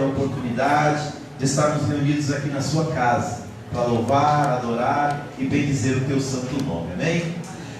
a oportunidade de estarmos reunidos aqui na sua casa, para louvar, adorar e bendizer o teu santo nome, amém?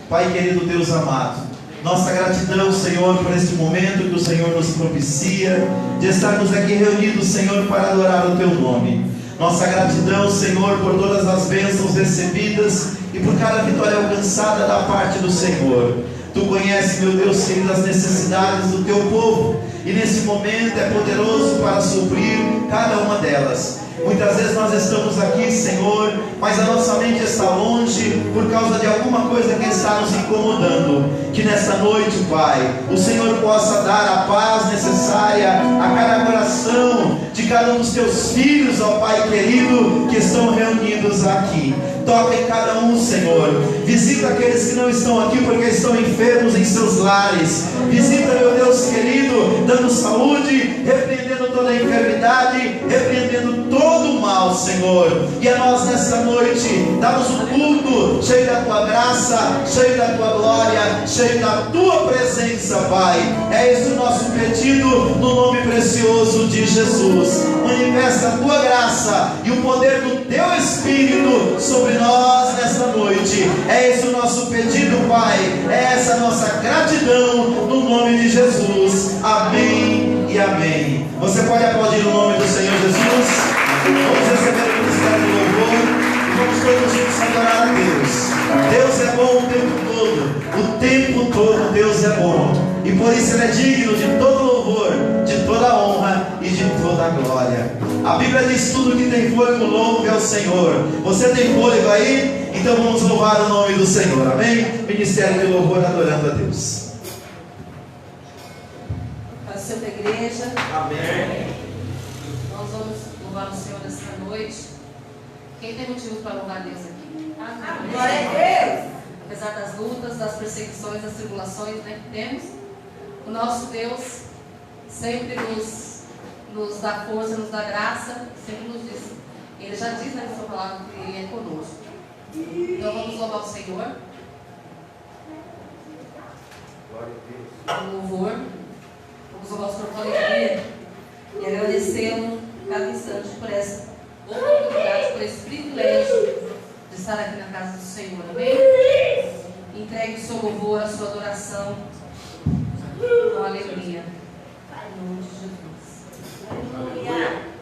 Pai querido, Deus amado, nossa gratidão, Senhor, por este momento que o Senhor nos propicia, de estarmos aqui reunidos, Senhor, para adorar o teu nome. Nossa gratidão, Senhor, por todas as bênçãos recebidas e por cada vitória alcançada da parte do Senhor. Tu conheces, meu Deus, querido, as necessidades do teu povo, e nesse momento é poderoso para suprir cada uma delas. Muitas vezes nós estamos aqui, Senhor, mas a nossa mente está longe por causa de alguma coisa que está nos incomodando. Que nessa noite, Pai, o Senhor possa dar a paz necessária a cada coração de cada um dos teus filhos, ó Pai querido, que estão reunidos aqui. Toca em cada um, Senhor. Visita aqueles que não estão aqui porque estão enfermos em seus lares. Visita, meu Deus querido, dando saúde, repreendendo toda a enfermidade, repreendendo todo o mal, Senhor. E a nós nesta noite, dá-nos um culto cheio da tua graça, cheio da tua glória, cheio da tua presença, Pai. É esse o nosso pedido, no nome precioso de Jesus. Manifesta a tua graça e o poder do teu Espírito sobre nós nesta noite. É esse o nosso pedido, Pai. É essa a nossa gratidão, no nome de Jesus. Amém e amém. Você pode aplaudir o nome do Senhor Jesus? Vamos receber o ministério do louvor e vamos todos juntos adorar a Deus. Deus é bom o tempo todo. O tempo todo Deus é bom. E por isso Ele é digno de todo louvor, de toda honra e de toda glória. A Bíblia diz: tudo que tem fôlego louve ao Senhor. Você tem fôlego aí? Então vamos louvar o nome do Senhor, amém? Ministério de louvor adorando a Deus. Paz seja da igreja. Amém. Nós vamos louvar o Senhor nesta noite. Quem tem motivo para louvar a Deus aqui? Amém. Glória a Deus. Apesar das lutas, das perseguições, das tribulações, né, que temos, o nosso Deus sempre nos dá força, nos dá graça, sempre nos diz. Ele já diz na sua palavra que Ele é conosco. Então vamos louvar o Senhor. O louvor. Vamos louvar o Senhor com alegria e agradecê-lo cada instante por essa oportunidade, por esse privilégio de estar aqui na casa do Senhor, amém? Entregue o seu louvor, a sua adoração com alegria, em nome de Jesus. Aleluia.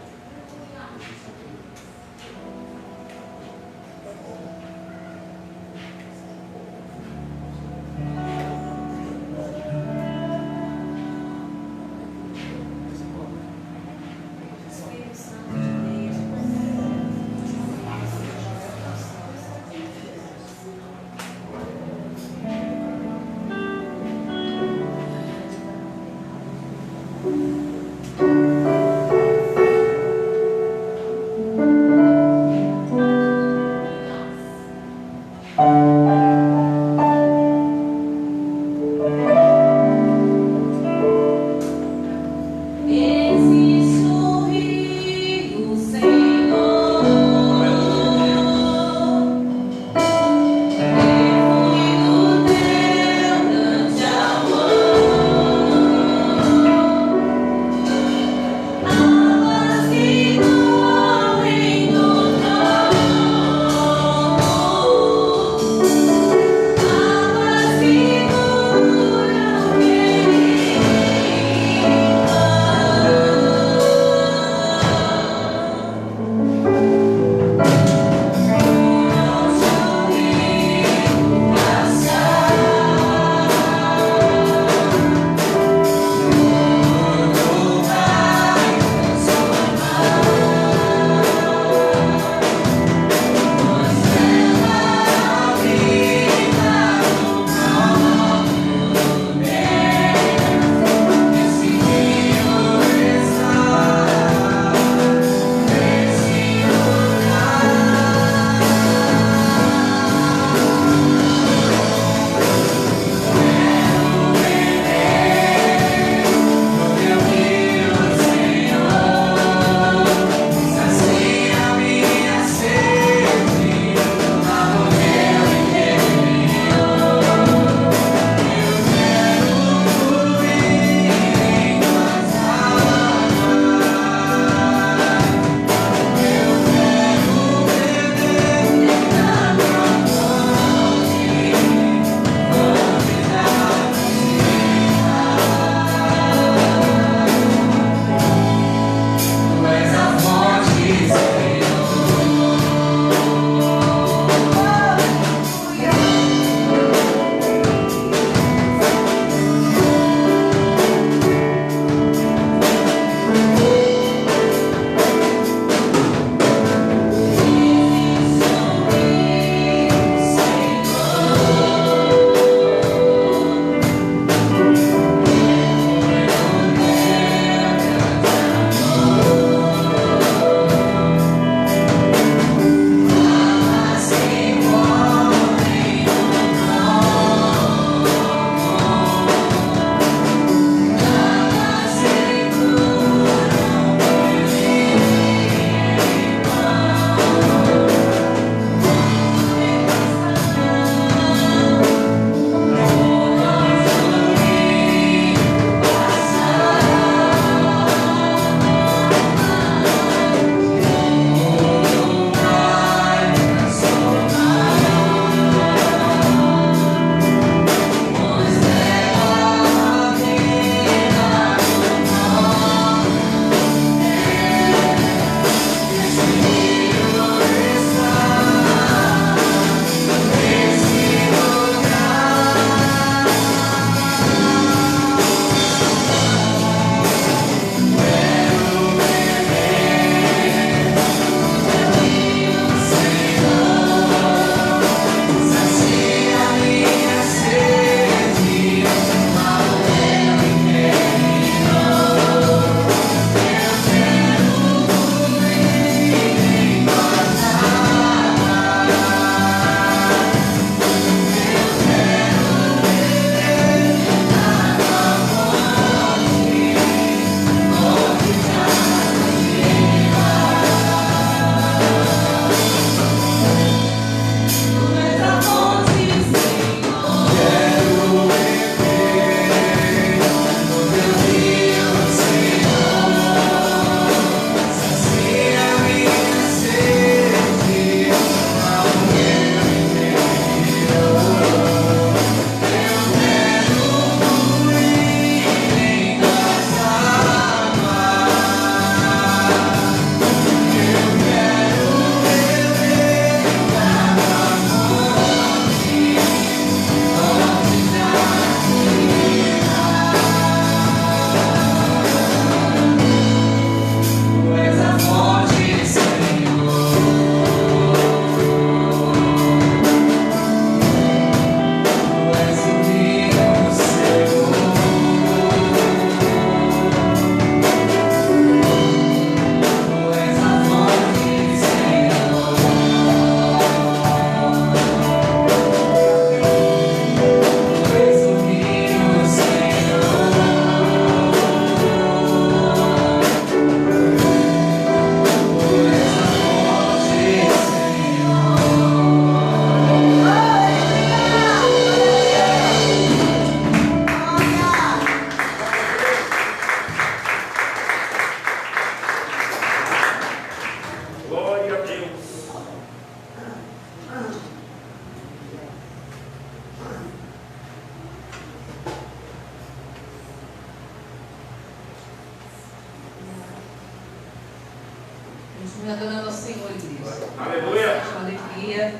Continue adorando ao Senhor, igreja. Aleluia. Com alegria.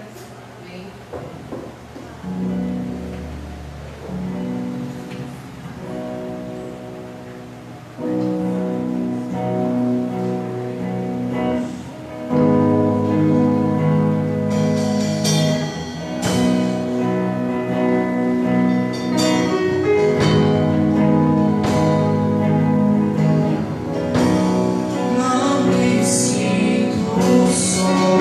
Amém. Não me sinto só.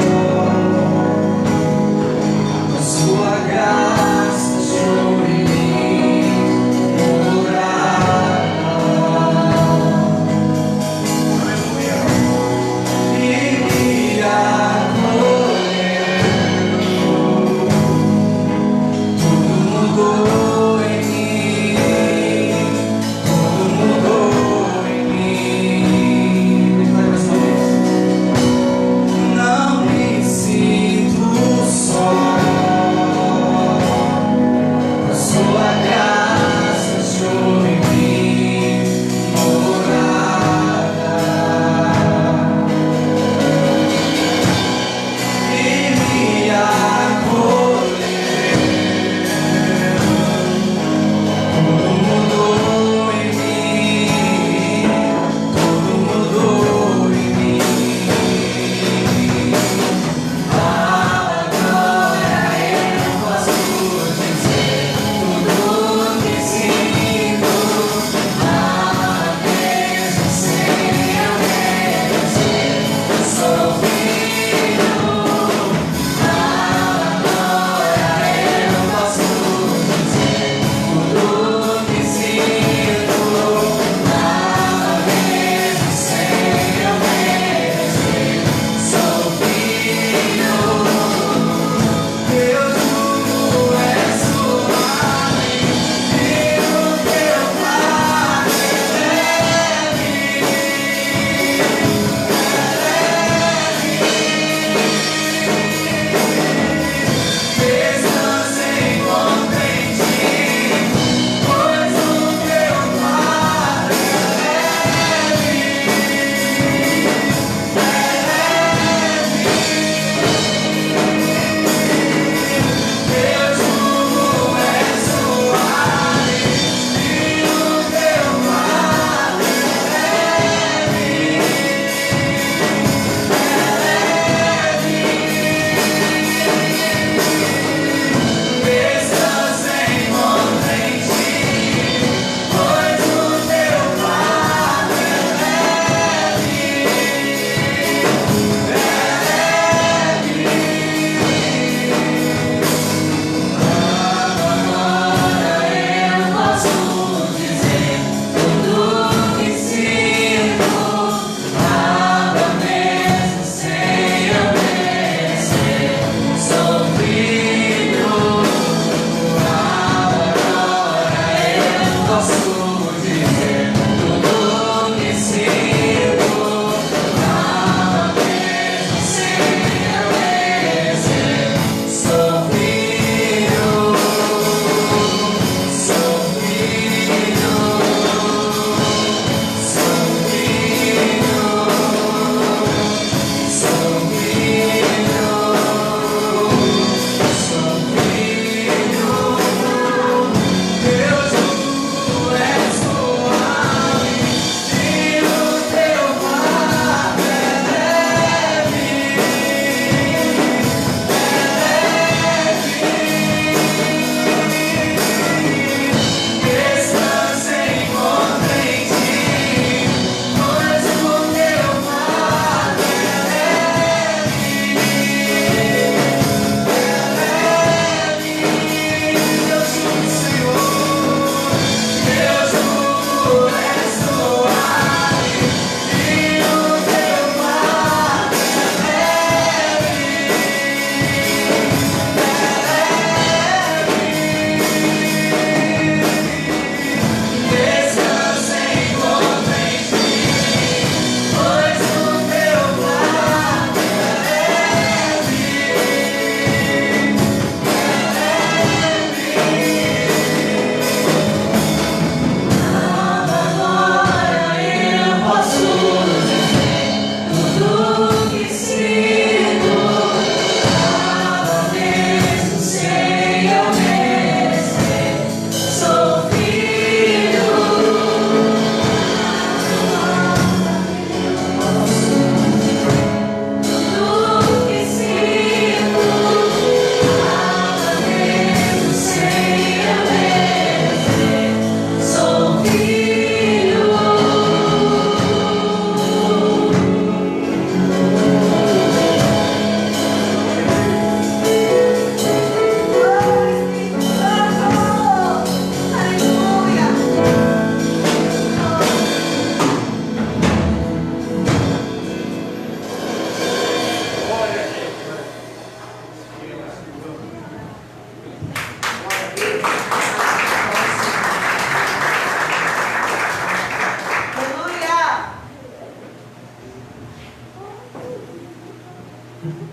Glorioso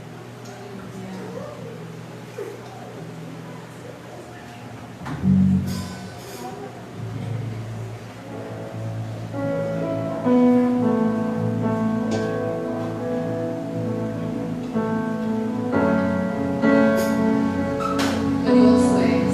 és.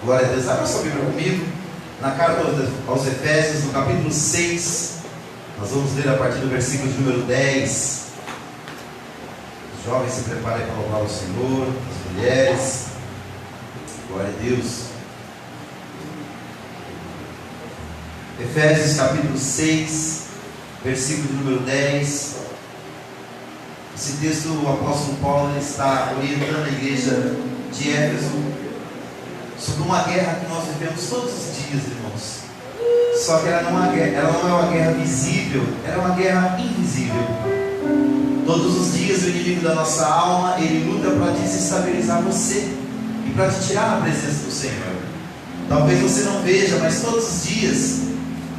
Glória a Deus. Abra sua Bíblia comigo na carta aos Efésios, no capítulo 6. Nós vamos ler a partir do versículo de número 10. Os jovens se preparem para louvar o Senhor, as mulheres. Glória a Deus. Efésios capítulo 6, versículo de número 10. Esse texto, o apóstolo Paulo está orientando a igreja de Éfeso sobre uma guerra que nós vivemos todos os dias, irmãos. Só que ela não é uma guerra visível, ela é uma guerra invisível. Todos os dias o inimigo da nossa alma, ele luta para desestabilizar você e para te tirar da presença do Senhor. Talvez você não veja, mas todos os dias,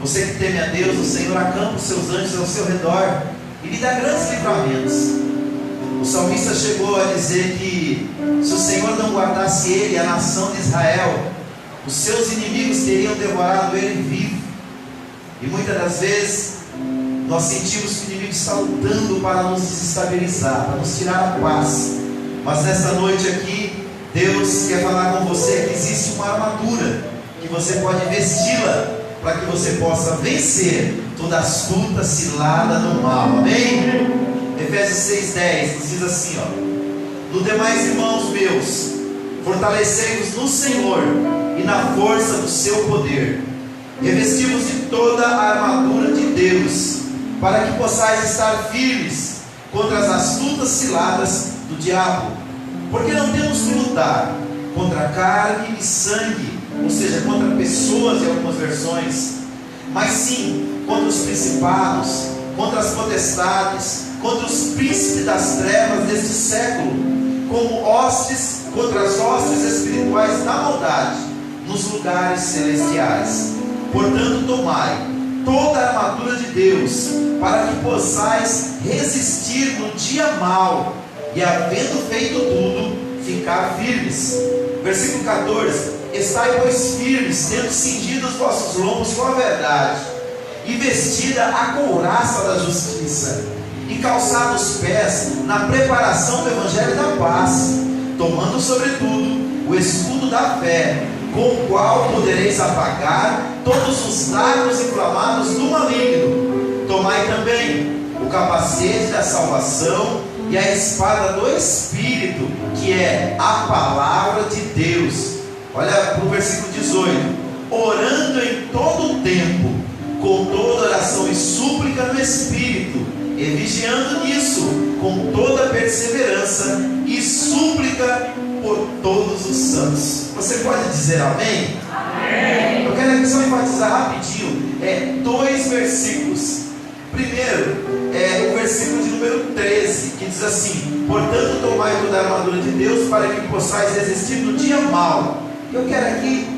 você que teme a Deus, o Senhor acampa os seus anjos ao seu redor e lhe dá grandes livramentos. O salmista chegou a dizer que se o Senhor não guardasse ele, a nação de Israel, os seus inimigos teriam devorado ele vivo. E muitas das vezes nós sentimos que o inimigo está lutando para nos desestabilizar, para nos tirar a paz. Mas nesta noite aqui, Deus quer falar com você que existe uma armadura que você pode vesti-la para que você possa vencer toda astuta cilada do mal. Amém? Efésios 6,10 diz assim, no demais, irmãos meus, fortalecei-vos no Senhor e na força do seu poder, revesti-vos de toda a armadura de Deus, para que possais estar firmes contra as astutas ciladas do diabo, porque não temos que lutar contra carne e sangue, ou seja, contra pessoas em algumas versões, mas sim contra os principados, contra as potestades, contra os príncipes das trevas deste século, como hostes, contra as hostes espirituais da maldade nos lugares celestiais. Portanto, tomai toda a armadura de Deus, para que possais resistir no dia mau, e havendo feito tudo, ficar firmes. Versículo 14: estai, pois, firmes, tendo cingido os vossos lombos com a verdade, e vestida a couraça da justiça, e calçado os pés na preparação do evangelho da paz, tomando sobretudo o escudo da fé, com o qual podereis apagar todos os dardos inflamados do maligno. Tomai também o capacete da salvação e a espada do Espírito, que é a palavra de Deus. Olha para o versículo 18: orando em todo o tempo, com toda oração e súplica no Espírito, e vigiando nisso com toda perseverança e súplica por todos os santos. Você pode dizer amém? Amém. Eu quero aqui só enfatizar rapidinho dois versículos. Primeiro é o versículo de número 13, que diz assim: portanto, tomai toda a armadura de Deus, para que possais resistir no dia mau. Eu quero aqui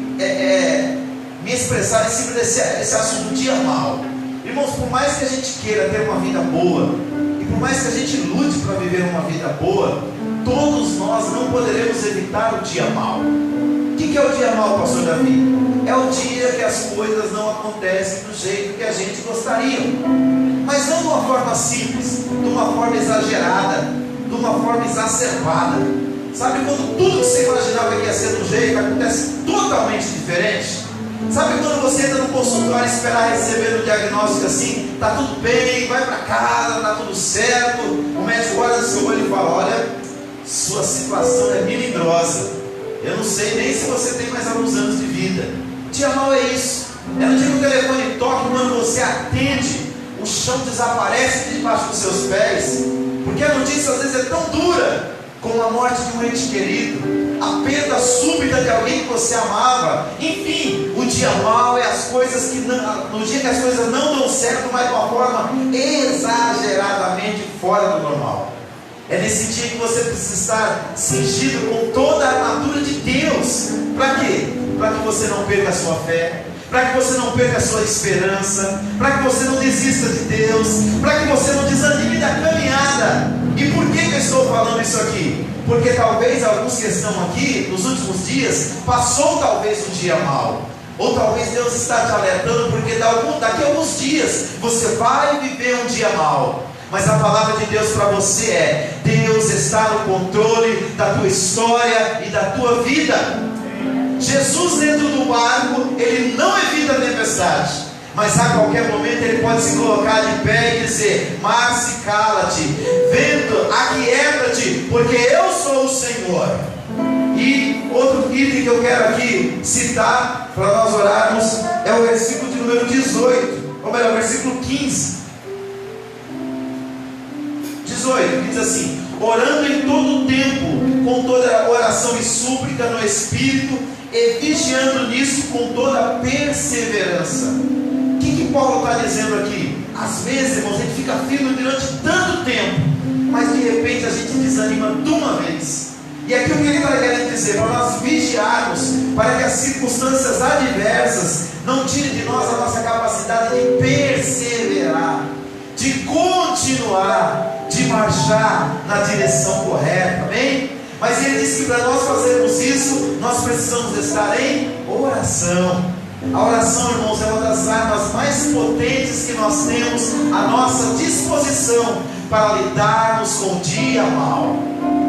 me expressar em cima desse assunto, dia mau. Irmãos, por mais que a gente queira ter uma vida boa, e por mais que a gente lute para viver uma vida boa, todos nós não poderemos evitar o dia mau. O que é o dia mau, pastor Davi? É o dia que as coisas não acontecem do jeito que a gente gostaria, mas não de uma forma simples, de uma forma exagerada, de uma forma exacerbada. Sabe quando tudo que você imaginava que ia ser de um jeito acontece totalmente diferente? Sabe quando você entra no consultório e esperar receber o diagnóstico assim, está tudo bem, vai para casa, está tudo certo, o médico olha no seu olho e fala: olha, sua situação é melindrosa, eu não sei nem se você tem mais alguns anos de vida. Dia mau é isso, é no dia que o telefone toca, quando você atende, o chão desaparece debaixo dos seus pés, porque a notícia às vezes é tão dura, como a morte de um ente querido, a perda súbita de alguém que você amava. Enfim, o dia mau é as coisas que não, no dia que as coisas não dão certo, mas de uma forma exageradamente fora do normal. É nesse dia que você precisa estar cingido com toda a armadura de Deus. Para quê? Para que você não perca a sua fé, para que você não perca a sua esperança, para que você não desista de Deus, para que você não desanime da caminhada. E por que eu estou falando isso aqui? Porque talvez alguns que estão aqui nos últimos dias passou talvez um dia mau, ou talvez Deus está te alertando, porque daqui a alguns dias você vai viver um dia mau. Mas a palavra de Deus para você é: Deus está no controle da tua história e da tua vida. Jesus dentro do barco, ele não evita a tempestade, mas a qualquer momento ele pode se colocar de pé e dizer: mar, se cala-te, vento, aquieta-te, porque eu sou o Senhor. E outro item que eu quero aqui citar para nós orarmos é o versículo de número 18, ou melhor, versículo 15. 18, que diz assim: orando em todo o tempo, com toda oração e súplica no Espírito, e vigiando nisso com toda perseverança. O que Paulo está dizendo aqui? Às vezes, irmãos, a gente fica firme durante tanto tempo, mas de repente a gente desanima de uma vez. E aqui o que ele está querendo dizer? Para nós vigiarmos, para que as circunstâncias adversas não tirem de nós a nossa capacidade de perseverar, de continuar, de marchar na direção correta, amém? Mas ele diz que para nós fazermos isso, nós precisamos estar em oração. A oração, irmãos, é uma das armas mais potentes que nós temos à nossa disposição para lidarmos com o dia mau.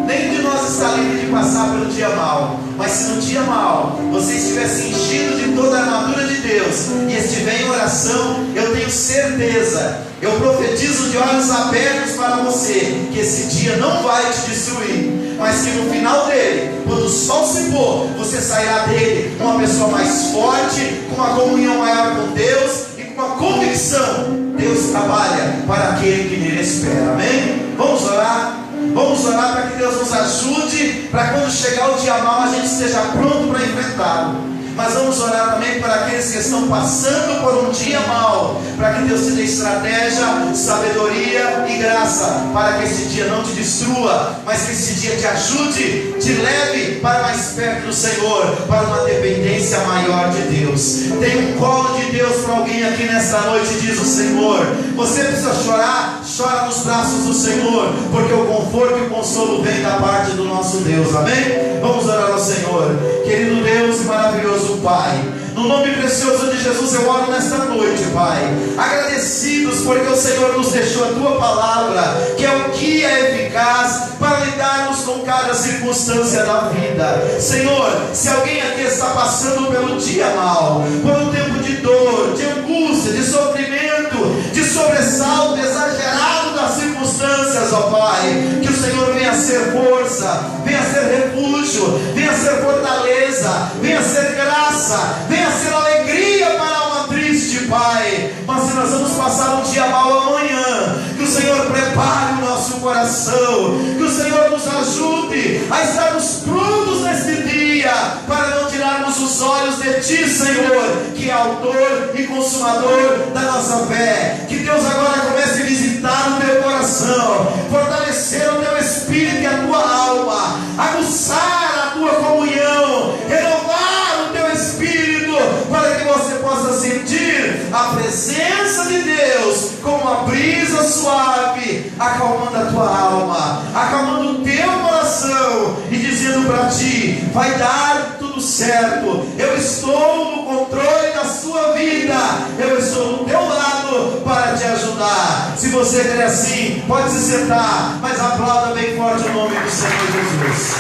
Nenhum de nós está livre de passar pelo dia mau, mas se no dia mau você estiver cingido de toda a armadura de Deus e estiver em oração, eu tenho certeza, eu profetizo de olhos abertos para você, que esse dia não vai te destruir, mas que no final dele, quando o sol se pôr, você sairá dele uma pessoa mais forte, com uma comunhão maior com Deus e com uma convicção. Deus trabalha para aquele que nele espera, amém? Vamos orar? Vamos orar para que Deus nos ajude, para quando chegar o dia mau a gente esteja pronto para enfrentá-lo. Mas vamos orar também para aqueles que estão passando por um dia mau, para que Deus te dê estratégia, sabedoria e graça, para que esse dia não te destrua, mas que esse dia te ajude, te leve para mais perto do Senhor, para uma dependência maior de Deus. Tem um colo de Deus para alguém aqui nesta noite, diz o Senhor. Você precisa chorar, chora nos braços do Senhor, porque o conforto e o consolo vem da parte do nosso Deus, amém? Vamos orar ao Senhor. Querido Deus e maravilhoso Pai, no nome precioso de Jesus eu oro nesta noite, Pai, agradecidos porque o Senhor nos deixou a Tua palavra, que é o guia eficaz para lidarmos com cada circunstância da vida. Senhor, se alguém aqui está passando pelo dia mau, por um tempo de dor, de angústia, de sofrimento, de sobressalto exagerado das circunstâncias, ó Pai, que o Senhor venha ser força, venha ser refúgio, venha ser fortaleza, venha ser graça, venha ser alegria para a alma triste, Pai. Mas se nós vamos passar um dia mau amanhã, que o Senhor prepare o nosso coração, que o Senhor nos ajude a estarmos prontos neste dia, para não tirarmos os olhos de Ti, Senhor, que é autor e consumador da nossa fé. Que Deus agora comece a visitar o teu coração, fortalecer o teu espírito e a tua alma, aguçar a tua comunhão, renovar o teu espírito, para que você possa sentir a presença de Deus como uma brisa suave, acalmando a tua alma, acalmando o teu coração e dizendo para ti: vai dar tudo certo, eu estou no controle da sua vida, eu estou do teu lado para te ajudar. Se você crê assim, pode se sentar, mas aplauda bem forte o nome do Senhor Jesus.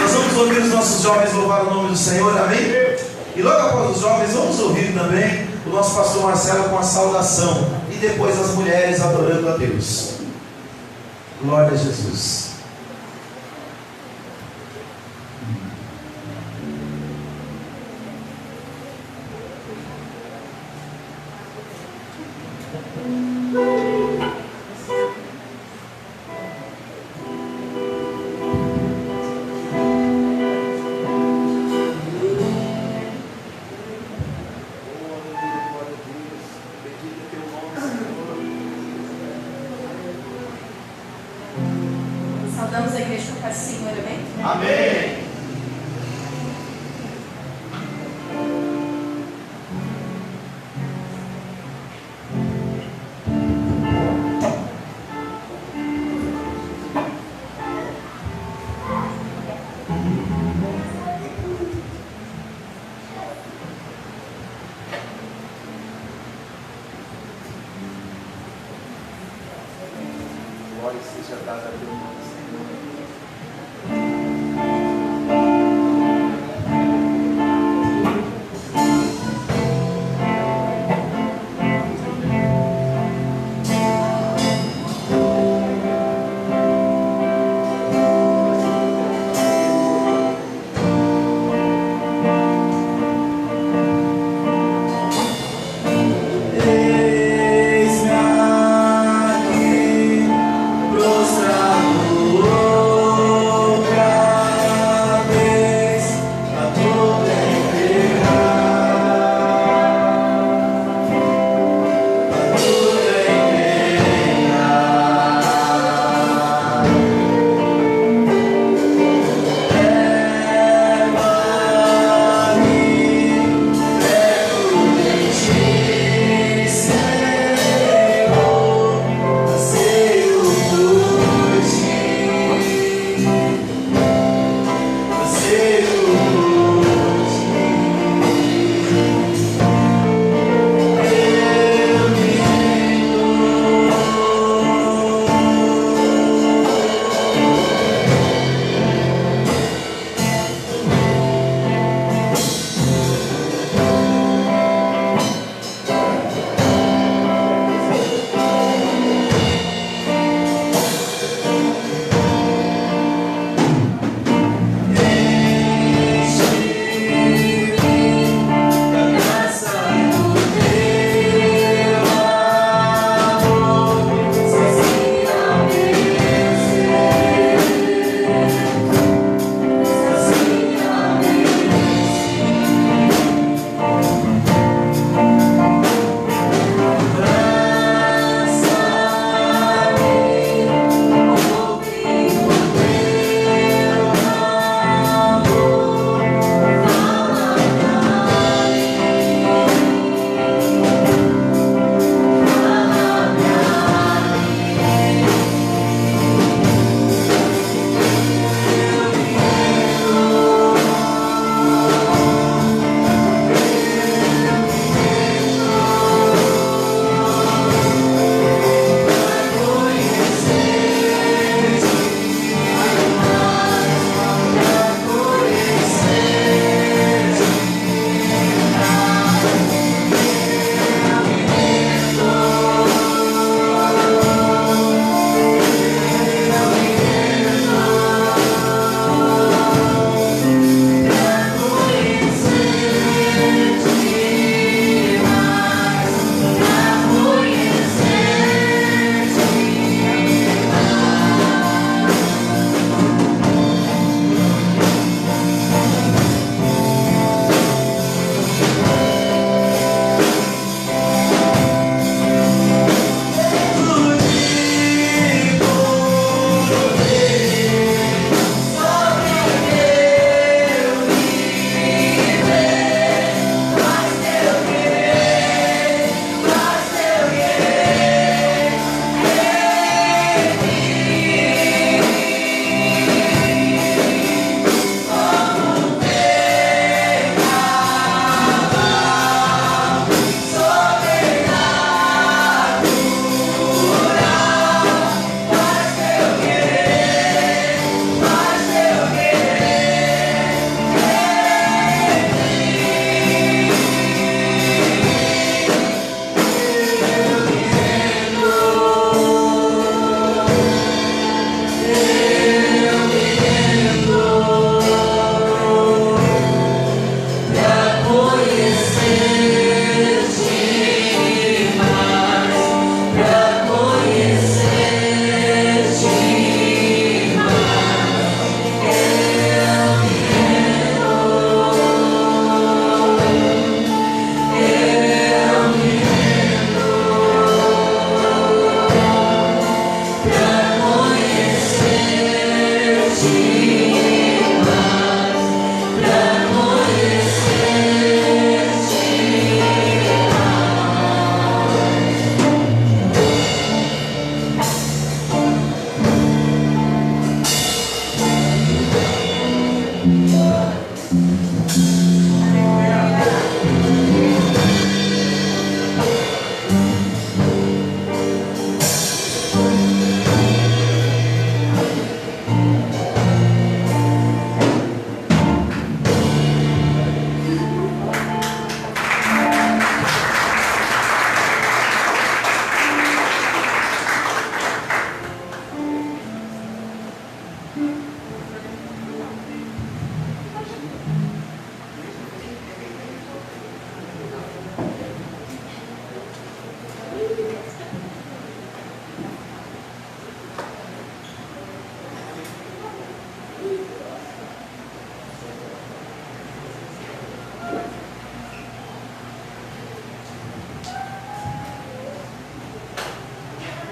Nós vamos ouvir os nossos jovens louvar o nome do Senhor, amém? E logo após os jovens, vamos ouvir também o nosso pastor Marcelo com a saudação, e depois as mulheres adorando a Deus. Glória a Jesus. Saudamos a igreja com a paz do Senhor, amém? Amém. Glória seja dada a Deus.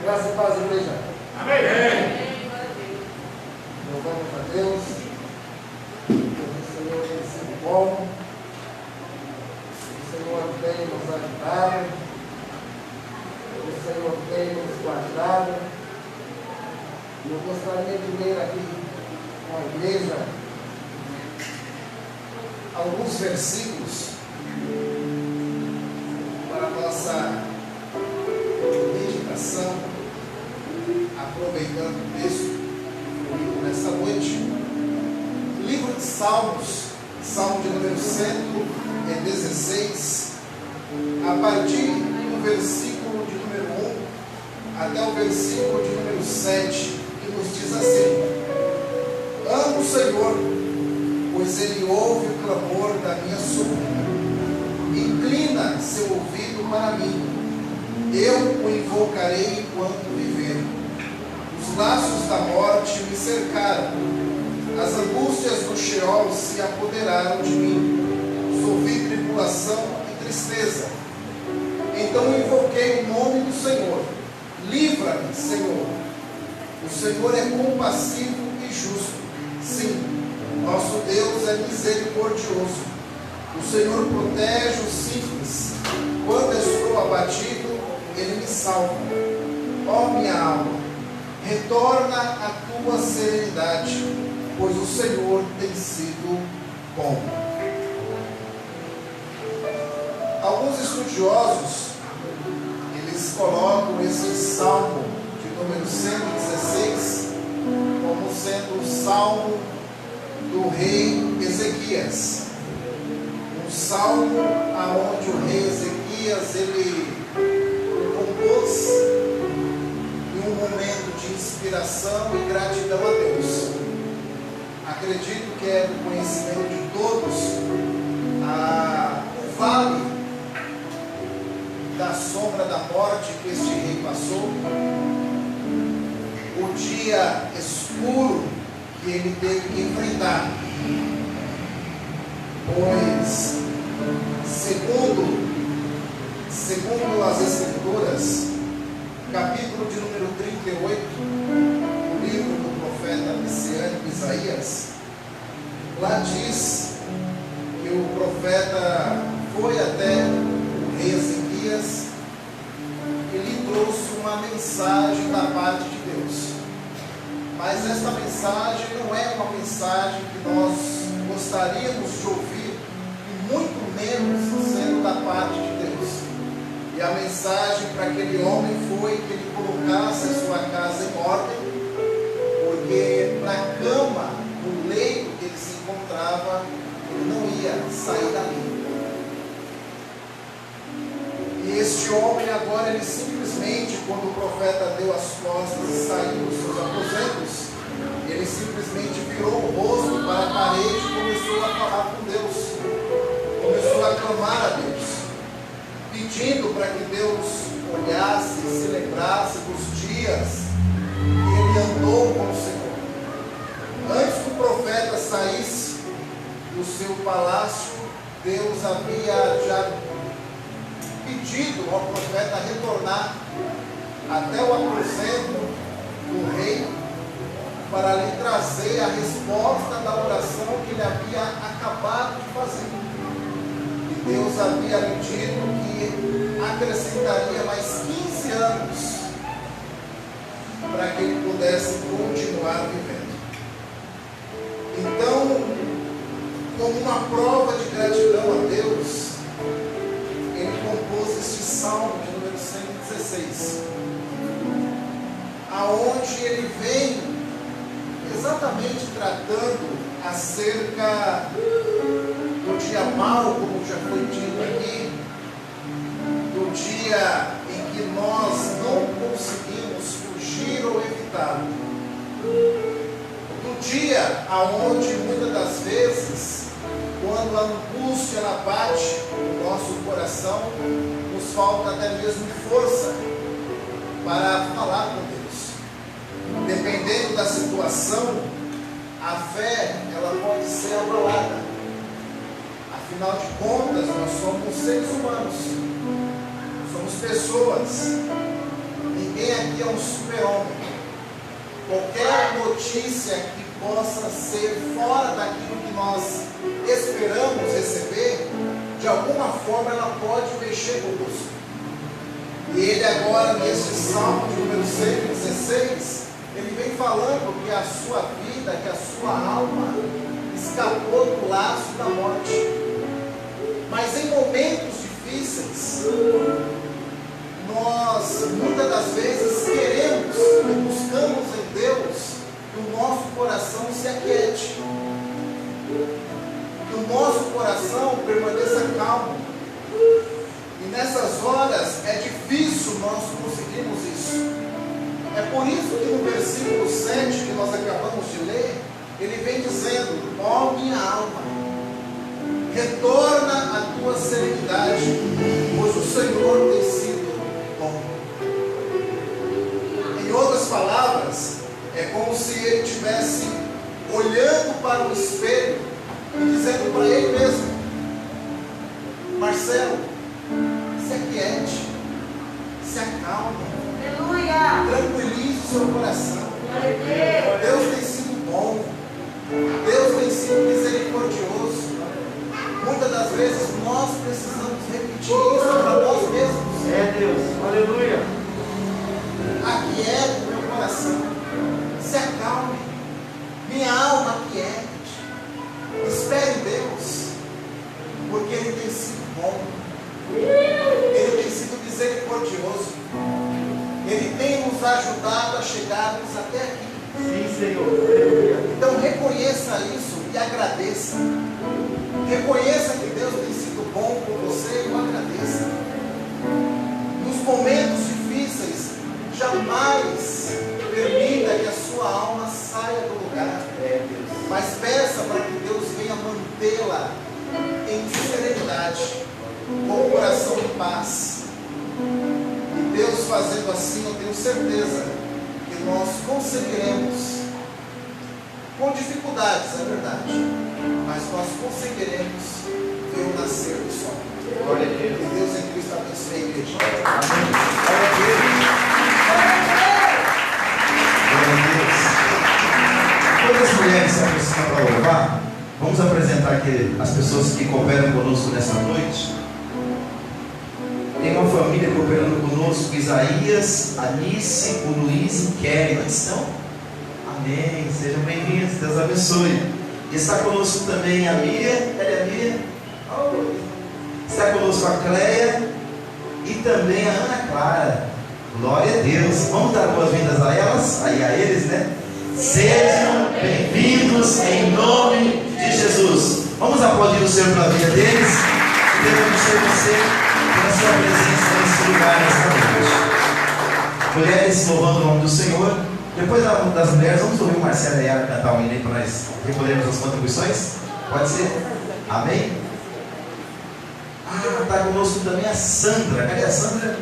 Graça e paz, igreja. Amém. Louvamos a Deus. O Senhor tem sido bom. O Senhor tem nos ajudado. O Senhor tem nos guardado. Eu gostaria de ler aqui com a igreja alguns versículos para a nossa meditação, aproveitando o texto nesta noite. Livro de Salmos, Salmo de número 116, a partir do versículo de número 1 até o versículo de número 7, que nos diz assim: amo o Senhor, pois Ele ouve o clamor da minha súplica, inclina seu ouvido para mim, eu o invocarei enquanto viver. Os laços da morte me cercaram, as angústias do Sheol se apoderaram de mim, sofri tribulação e tristeza. Então invoquei o nome do Senhor. Livra-me, Senhor. O Senhor é compassivo e justo. Sim, nosso Deus é misericordioso. O Senhor protege os simples. Quando estou abatido, Ele me salva. Ó minha alma, retorna à tua serenidade, pois o Senhor tem sido bom. Alguns estudiosos, eles colocam esse salmo de número 116 como sendo o salmo do rei Ezequias. Um salmo aonde o rei Ezequias ele compôs em um momento de inspiração e gratidão a Deus. Acredito que é do conhecimento de todos o vale da sombra da morte que este rei passou, o dia escuro que ele teve que enfrentar, pois segundo as Escrituras, capítulo de número 38, o livro do profeta messiânico Isaías, lá diz que o profeta foi até o rei Ezequias e lhe trouxe uma mensagem da parte de Deus. Mas esta mensagem não é uma mensagem que nós gostaríamos de ouvir, e muito menos sendo da parte de Deus. E a mensagem para aquele homem foi que ele colocasse a sua casa em ordem, porque na cama, no leito que ele se encontrava, ele não ia sair dali. E este homem agora, ele simplesmente, quando o profeta deu as costas e saiu dos seus aposentos, ele simplesmente virou o rosto para a parede e começou a falar com Deus, começou a clamar a Deus, pedindo para que Deus olhasse e se lembrasse dos dias que ele andou com o Senhor. Antes que o profeta saísse do seu palácio, Deus havia já pedido ao profeta retornar até o aposento do rei para lhe trazer a resposta da oração que ele havia acabado de fazer. E Deus havia lhe dito que acrescentaria mais 15 anos para que ele pudesse continuar vivendo. Então, como uma prova de gratidão a Deus, ele compôs este salmo de número 116, aonde ele vem exatamente tratando acerca do dia mau, como já foi dito aqui, do dia em que nós não conseguimos fugir ou evitá-lo, do dia aonde muitas das vezes, quando a angústia ela bate no nosso coração, nos falta até mesmo força para falar com Deus. Dependendo da situação, a fé ela pode ser abalada. Afinal de contas, nós somos seres humanos, somos pessoas. Ninguém aqui é um super-homem. Qualquer notícia que possa ser fora daquilo que nós esperamos receber, de alguma forma ela pode mexer conosco. E ele agora, neste Salmo de número 116, ele vem falando que a sua vida, que a sua alma escapou do laço da morte. Mas em momentos difíceis, nós muitas das vezes queremos e buscamos em Deus que o nosso coração se aquiete, que o nosso coração permaneça calmo. E nessas horas é difícil nós conseguirmos isso. É por isso que no versículo 7 que nós acabamos de ler, ele vem dizendo: ó minha alma, retorna à tua serenidade, pois o Senhor tem sido bom. Em outras palavras, é como se ele estivesse olhando para o espelho e dizendo para ele mesmo: Marcelo, se aquiete, se acalme, tranquilize o seu coração. Deus tem sido bom, Deus tem sido misericordioso. Muitas das vezes nós precisamos repetir isso para nós mesmos. É Deus, aleluia. Aquiete o meu coração, se acalme, minha alma aquiete, espere em Deus, porque Ele tem sido bom, Ele tem sido misericordioso, Ele tem nos ajudado a chegarmos até aqui. Sim, Senhor, aleluia. Então reconheça isso e agradeça. Reconheça que Deus tem sido bom com você e o agradeça. Nos momentos difíceis, jamais permita que a sua alma saia do lugar. Mas peça para que Deus venha mantê-la em serenidade, com o coração em paz. E Deus fazendo assim, eu tenho certeza que nós conseguiremos, com dificuldades, é verdade, mas nós conseguiremos ver o nascer do sol. Glória a Deus. Que Deus em Cristo abençoe a igreja. Amém. Glória a Deus. Quando as mulheres se aproximam para louvar, vamos apresentar aqui as pessoas que cooperam conosco nessa noite. Tem uma família cooperando conosco: Isaías, Alice, o Luiz e Kelly. Onde estão? Amém. Sejam bem-vindos. Deus abençoe. E está conosco também a Miriam. Cadê a Miriam? Está conosco a Cleia e também a Ana Clara. Glória a Deus. Vamos dar boas-vindas a elas, aí a eles, né? Sejam bem-vindos em nome de Jesus. Vamos aplaudir o Senhor pela vida deles. Que Deus abençoe você pela sua presença nesse lugar, nesta noite. Mulheres louvando o nome do Senhor. Depois das mulheres, vamos ouvir o Marcelo e a Yara cantar um hino aí para nós recolhermos as contribuições? Pode ser? Amém? Está conosco também a Sandra. Cadê a Sandra?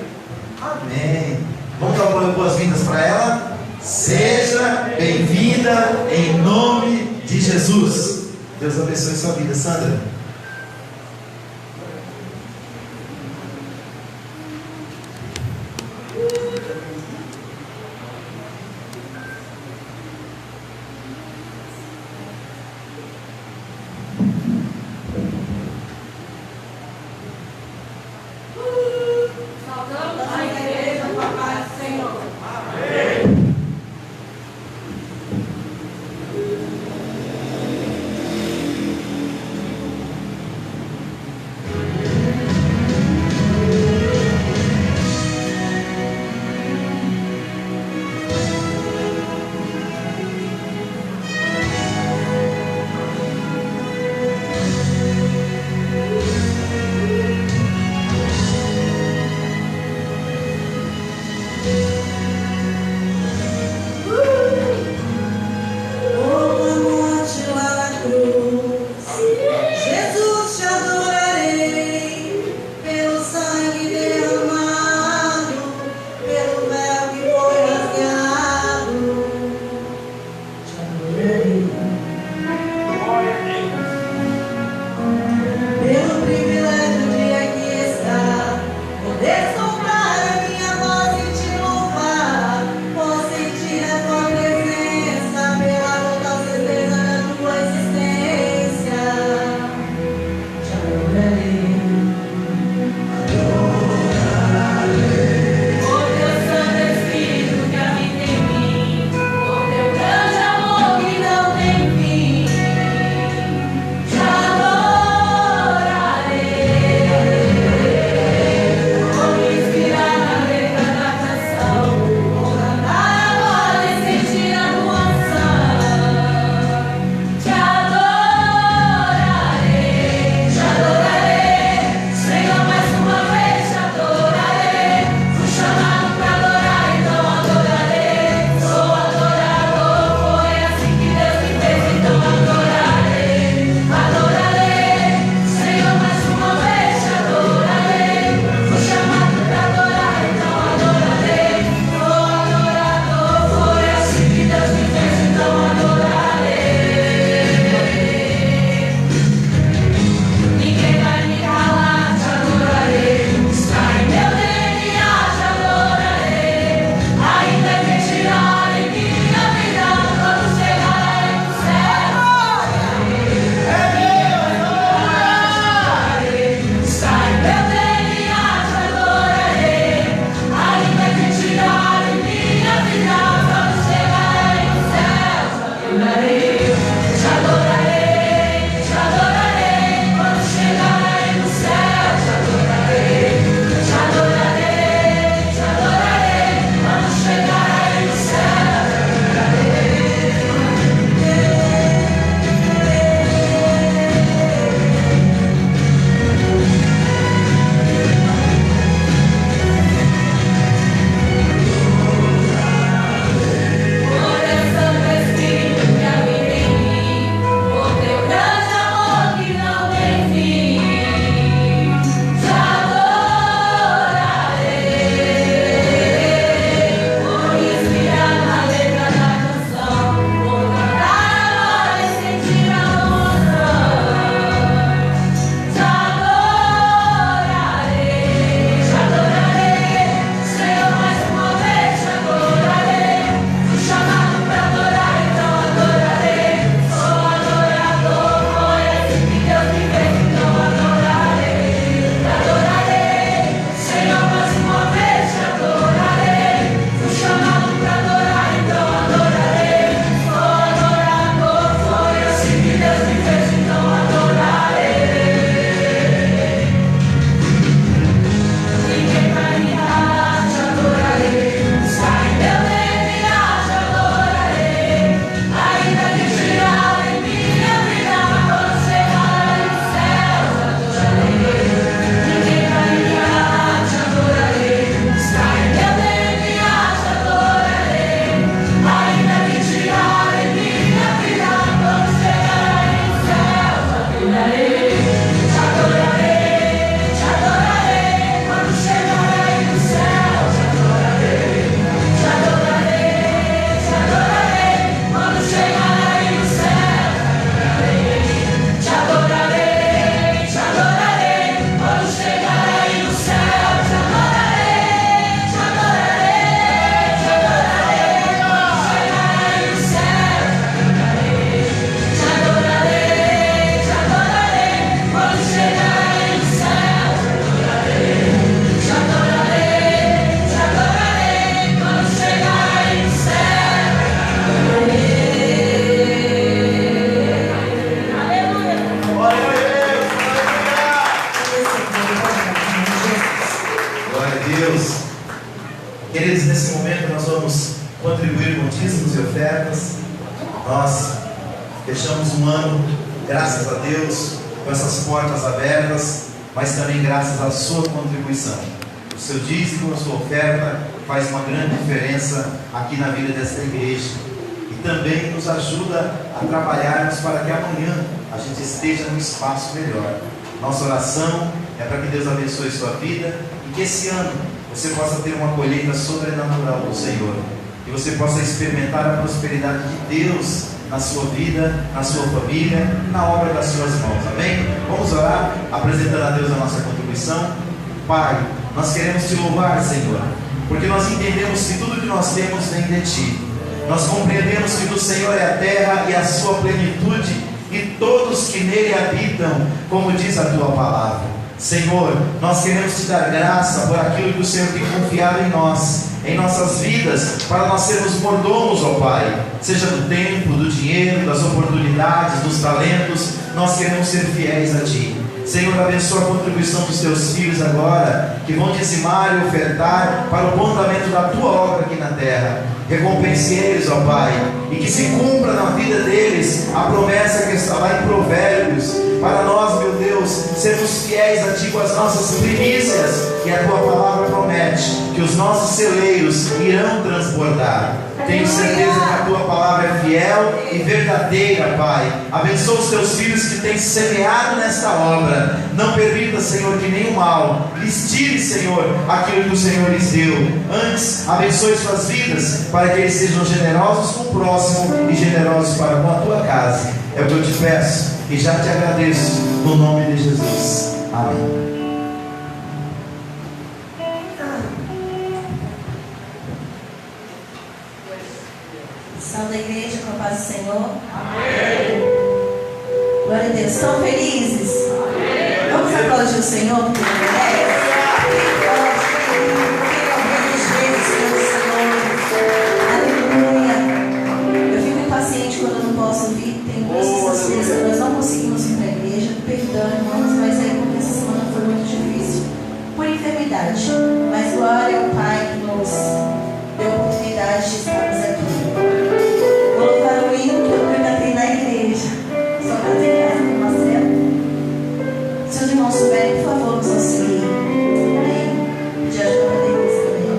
Amém. Vamos dar boas-vindas para ela. Seja bem-vinda em nome de Jesus. Deus abençoe sua vida, Sandra. Queridos, nesse momento nós vamos contribuir com dízimos e ofertas. Nós fechamos um ano, graças a Deus, com essas portas abertas, mas também graças à sua contribuição. O seu dízimo, a sua oferta faz uma grande diferença aqui na vida desta igreja e também nos ajuda a trabalharmos para que amanhã a gente esteja num espaço melhor. Nossa oração é para que Deus abençoe sua vida e que esse ano você possa ter uma colheita sobrenatural do Senhor, que você possa experimentar a prosperidade de Deus na sua vida, na sua família, na obra das suas mãos, amém? Vamos orar, apresentando a Deus a nossa contribuição. Pai, nós queremos te louvar, Senhor, porque nós entendemos que tudo que nós temos vem de Ti. Nós compreendemos que do Senhor é a terra e a sua plenitude, e todos que nele habitam, como diz a Tua palavra. Senhor, nós queremos Te dar graça por aquilo que o Senhor tem confiado em nós, em nossas vidas, para nós sermos mordomos, ó Pai, seja do tempo, do dinheiro, das oportunidades, dos talentos. Nós queremos ser fiéis a Ti. Senhor, abençoa a contribuição dos Teus filhos agora, que vão dizimar e ofertar para o bom andamento da Tua obra aqui na terra. Recompense eles, ó Pai, e que se cumpra na vida deles a promessa que está lá em Provérbios, para nós, meu Deus, sermos fiéis a Ti com as nossas primícias, e a Tua palavra promete que os nossos celeiros irão transbordar. Tenho certeza que a Tua palavra é fiel e verdadeira, Pai. Abençoa os Teus filhos que têm semeado nesta obra. Não permita, Senhor, que nenhum mal lhes tire, Senhor, aquilo que o Senhor lhes deu. Antes, abençoe suas vidas, para que eles sejam generosos com o próximo e generosos para com a Tua casa. É o que eu te peço e já te agradeço, no nome de Jesus. Amém. Da igreja, com a paz do Senhor. Amém. Glória a Deus. Estão felizes? Amém. Vamos aplaudir o Senhor porque Ele merece. Aleluia. Eu fico impaciente quando eu não posso vir. Tem duas sextas-feiras que nós não conseguimos ir para a igreja. Perdão, irmãos, mas é porque essa semana foi muito difícil por enfermidade. Mas glória ao Pai que nos deu a oportunidade de estarmos aqui. Vou louvar o hino que eu cantei na igreja. Só cantei essa com Marcelo. Se os irmãos souberem, por favor, nos auxiliem. Amém? Pedir ajuda para Deus também.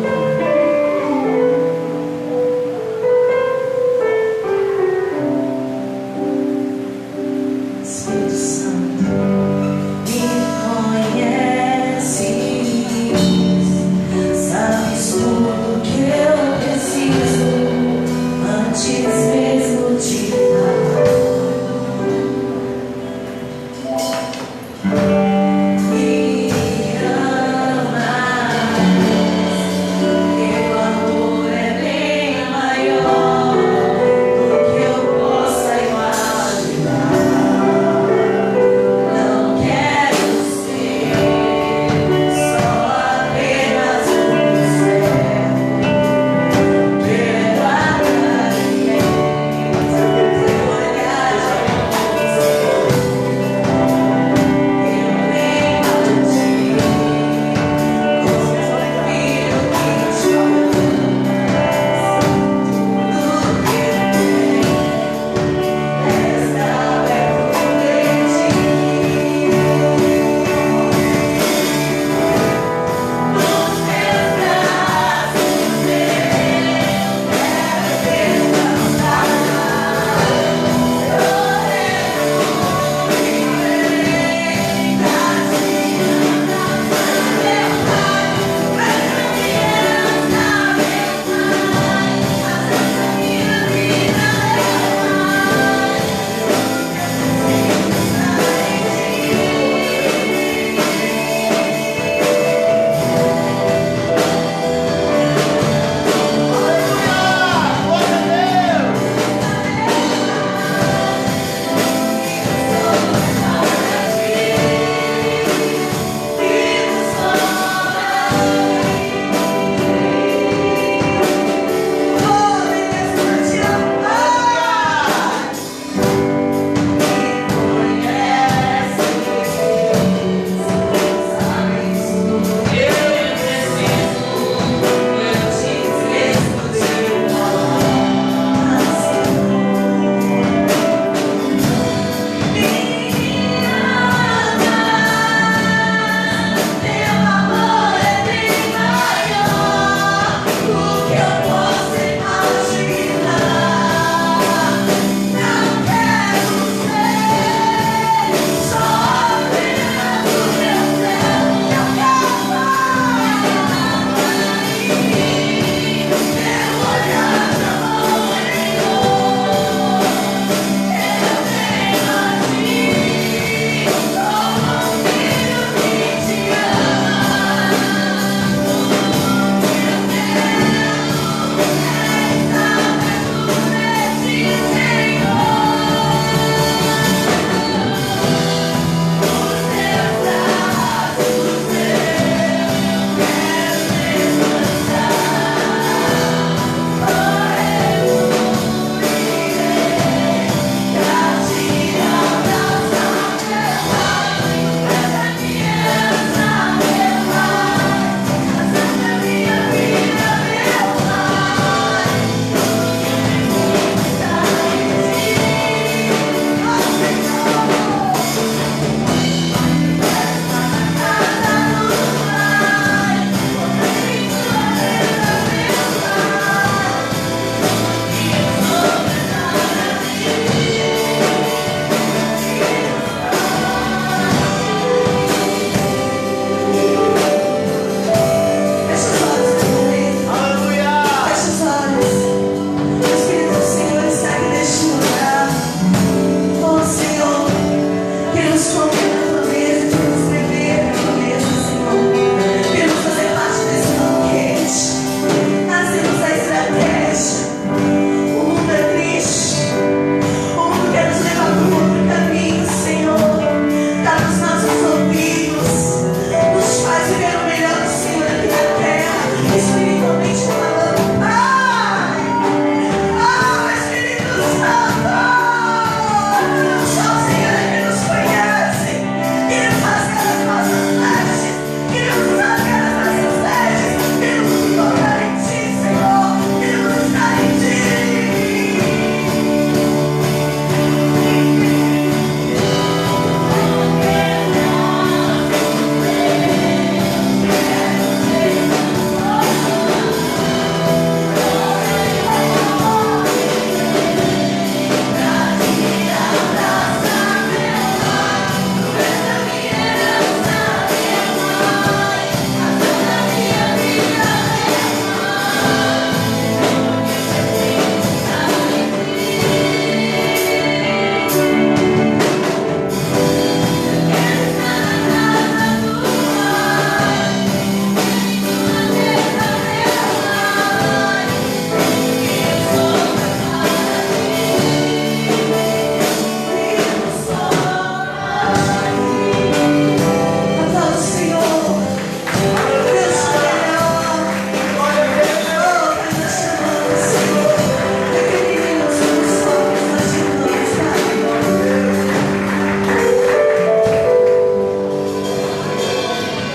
Espírito Santo, me conheces, sabes tudo que eu preciso. Antes mesmo de falar, me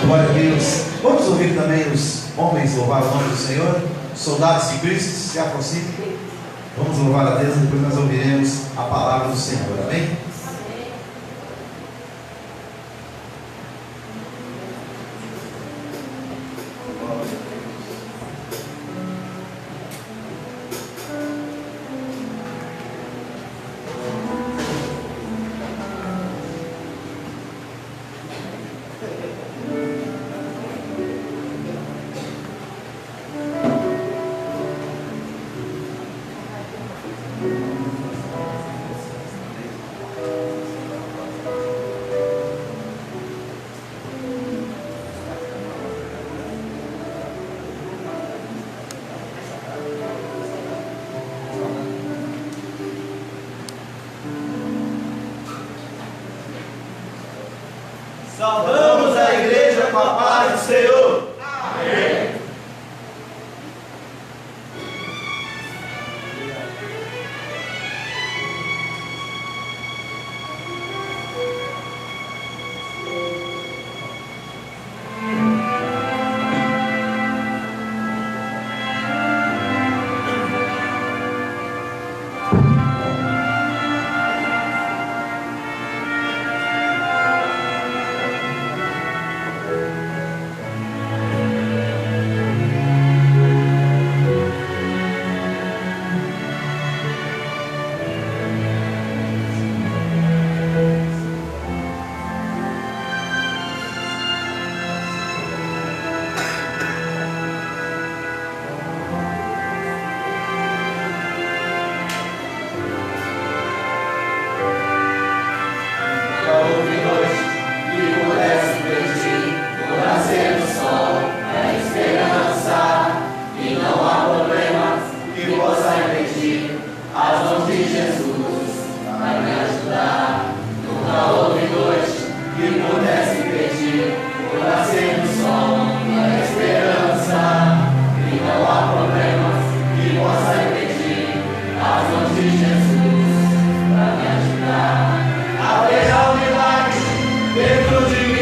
Glória a Deus. Vamos ouvir também os homens louvar o nome do Senhor. Soldados de Cristo, se aproximem. Vamos louvar a Deus e depois nós ouviremos a palavra do Senhor. Amém? Saudamos a igreja com a paz do Senhor. Amém. Haverá um milagre dentro de mim.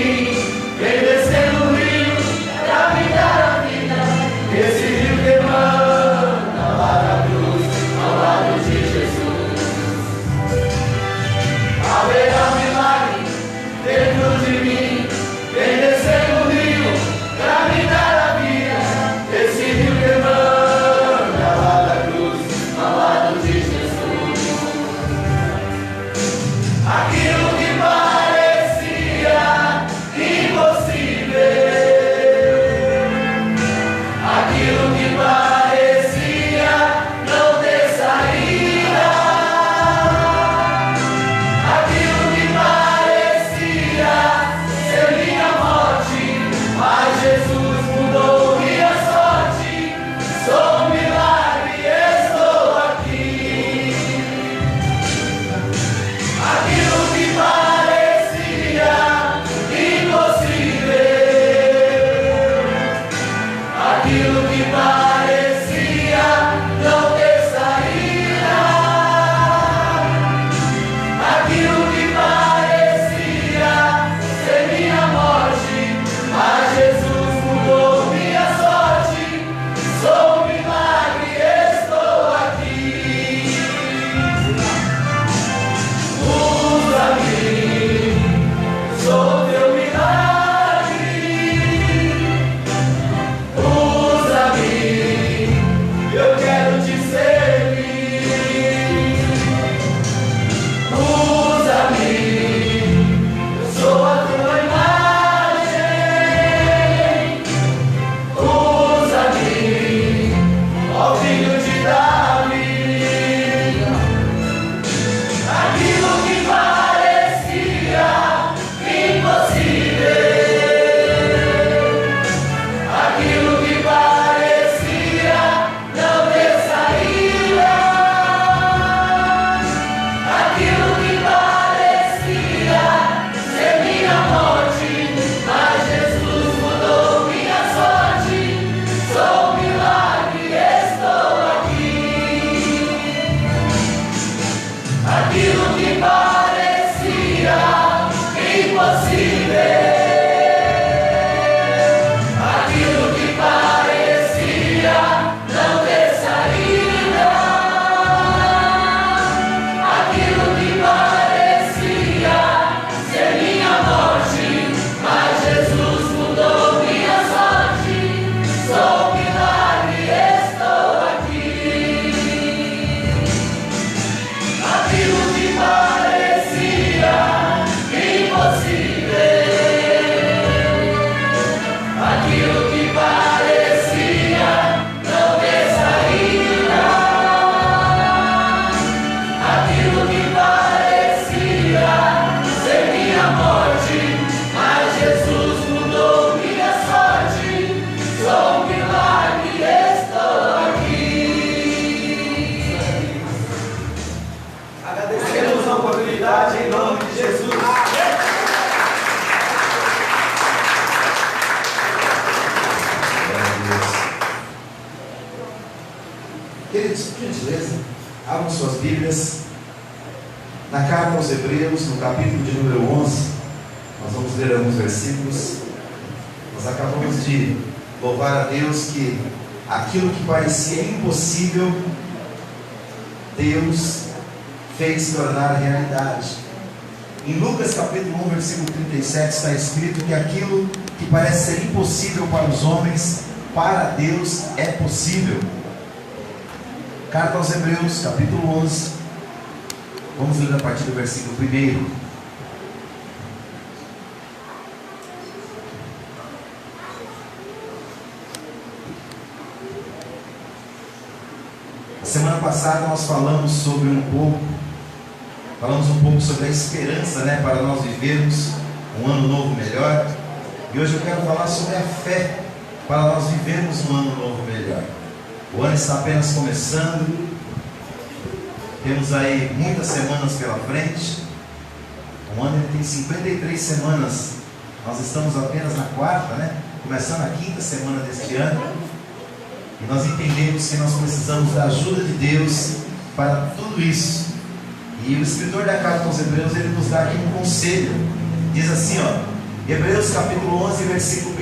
Queridos, por gentileza, abram suas Bíblias na carta aos Hebreus, no capítulo de número 11. Nós vamos ler alguns versículos. Nós acabamos de louvar a Deus que aquilo que parecia impossível, Deus fez se tornar realidade. Em Lucas capítulo 1, versículo 37 está escrito que aquilo que parece ser impossível para os homens, para Deus é possível. Carta aos Hebreus, capítulo 11. Vamos ler a partir do versículo 1. Semana passada nós falamos um pouco sobre a esperança, para nós vivermos um ano novo melhor. E hoje eu quero falar sobre a fé para nós vivermos um ano novo melhor. O ano está apenas começando. Temos aí muitas semanas pela frente. O ano tem 53 semanas. Nós estamos apenas na quarta, começando a quinta semana deste ano. E nós entendemos que nós precisamos da ajuda de Deus para tudo isso. E o escritor da carta aos Hebreus, ele nos dá aqui um conselho. Diz assim, Hebreus capítulo 11, versículo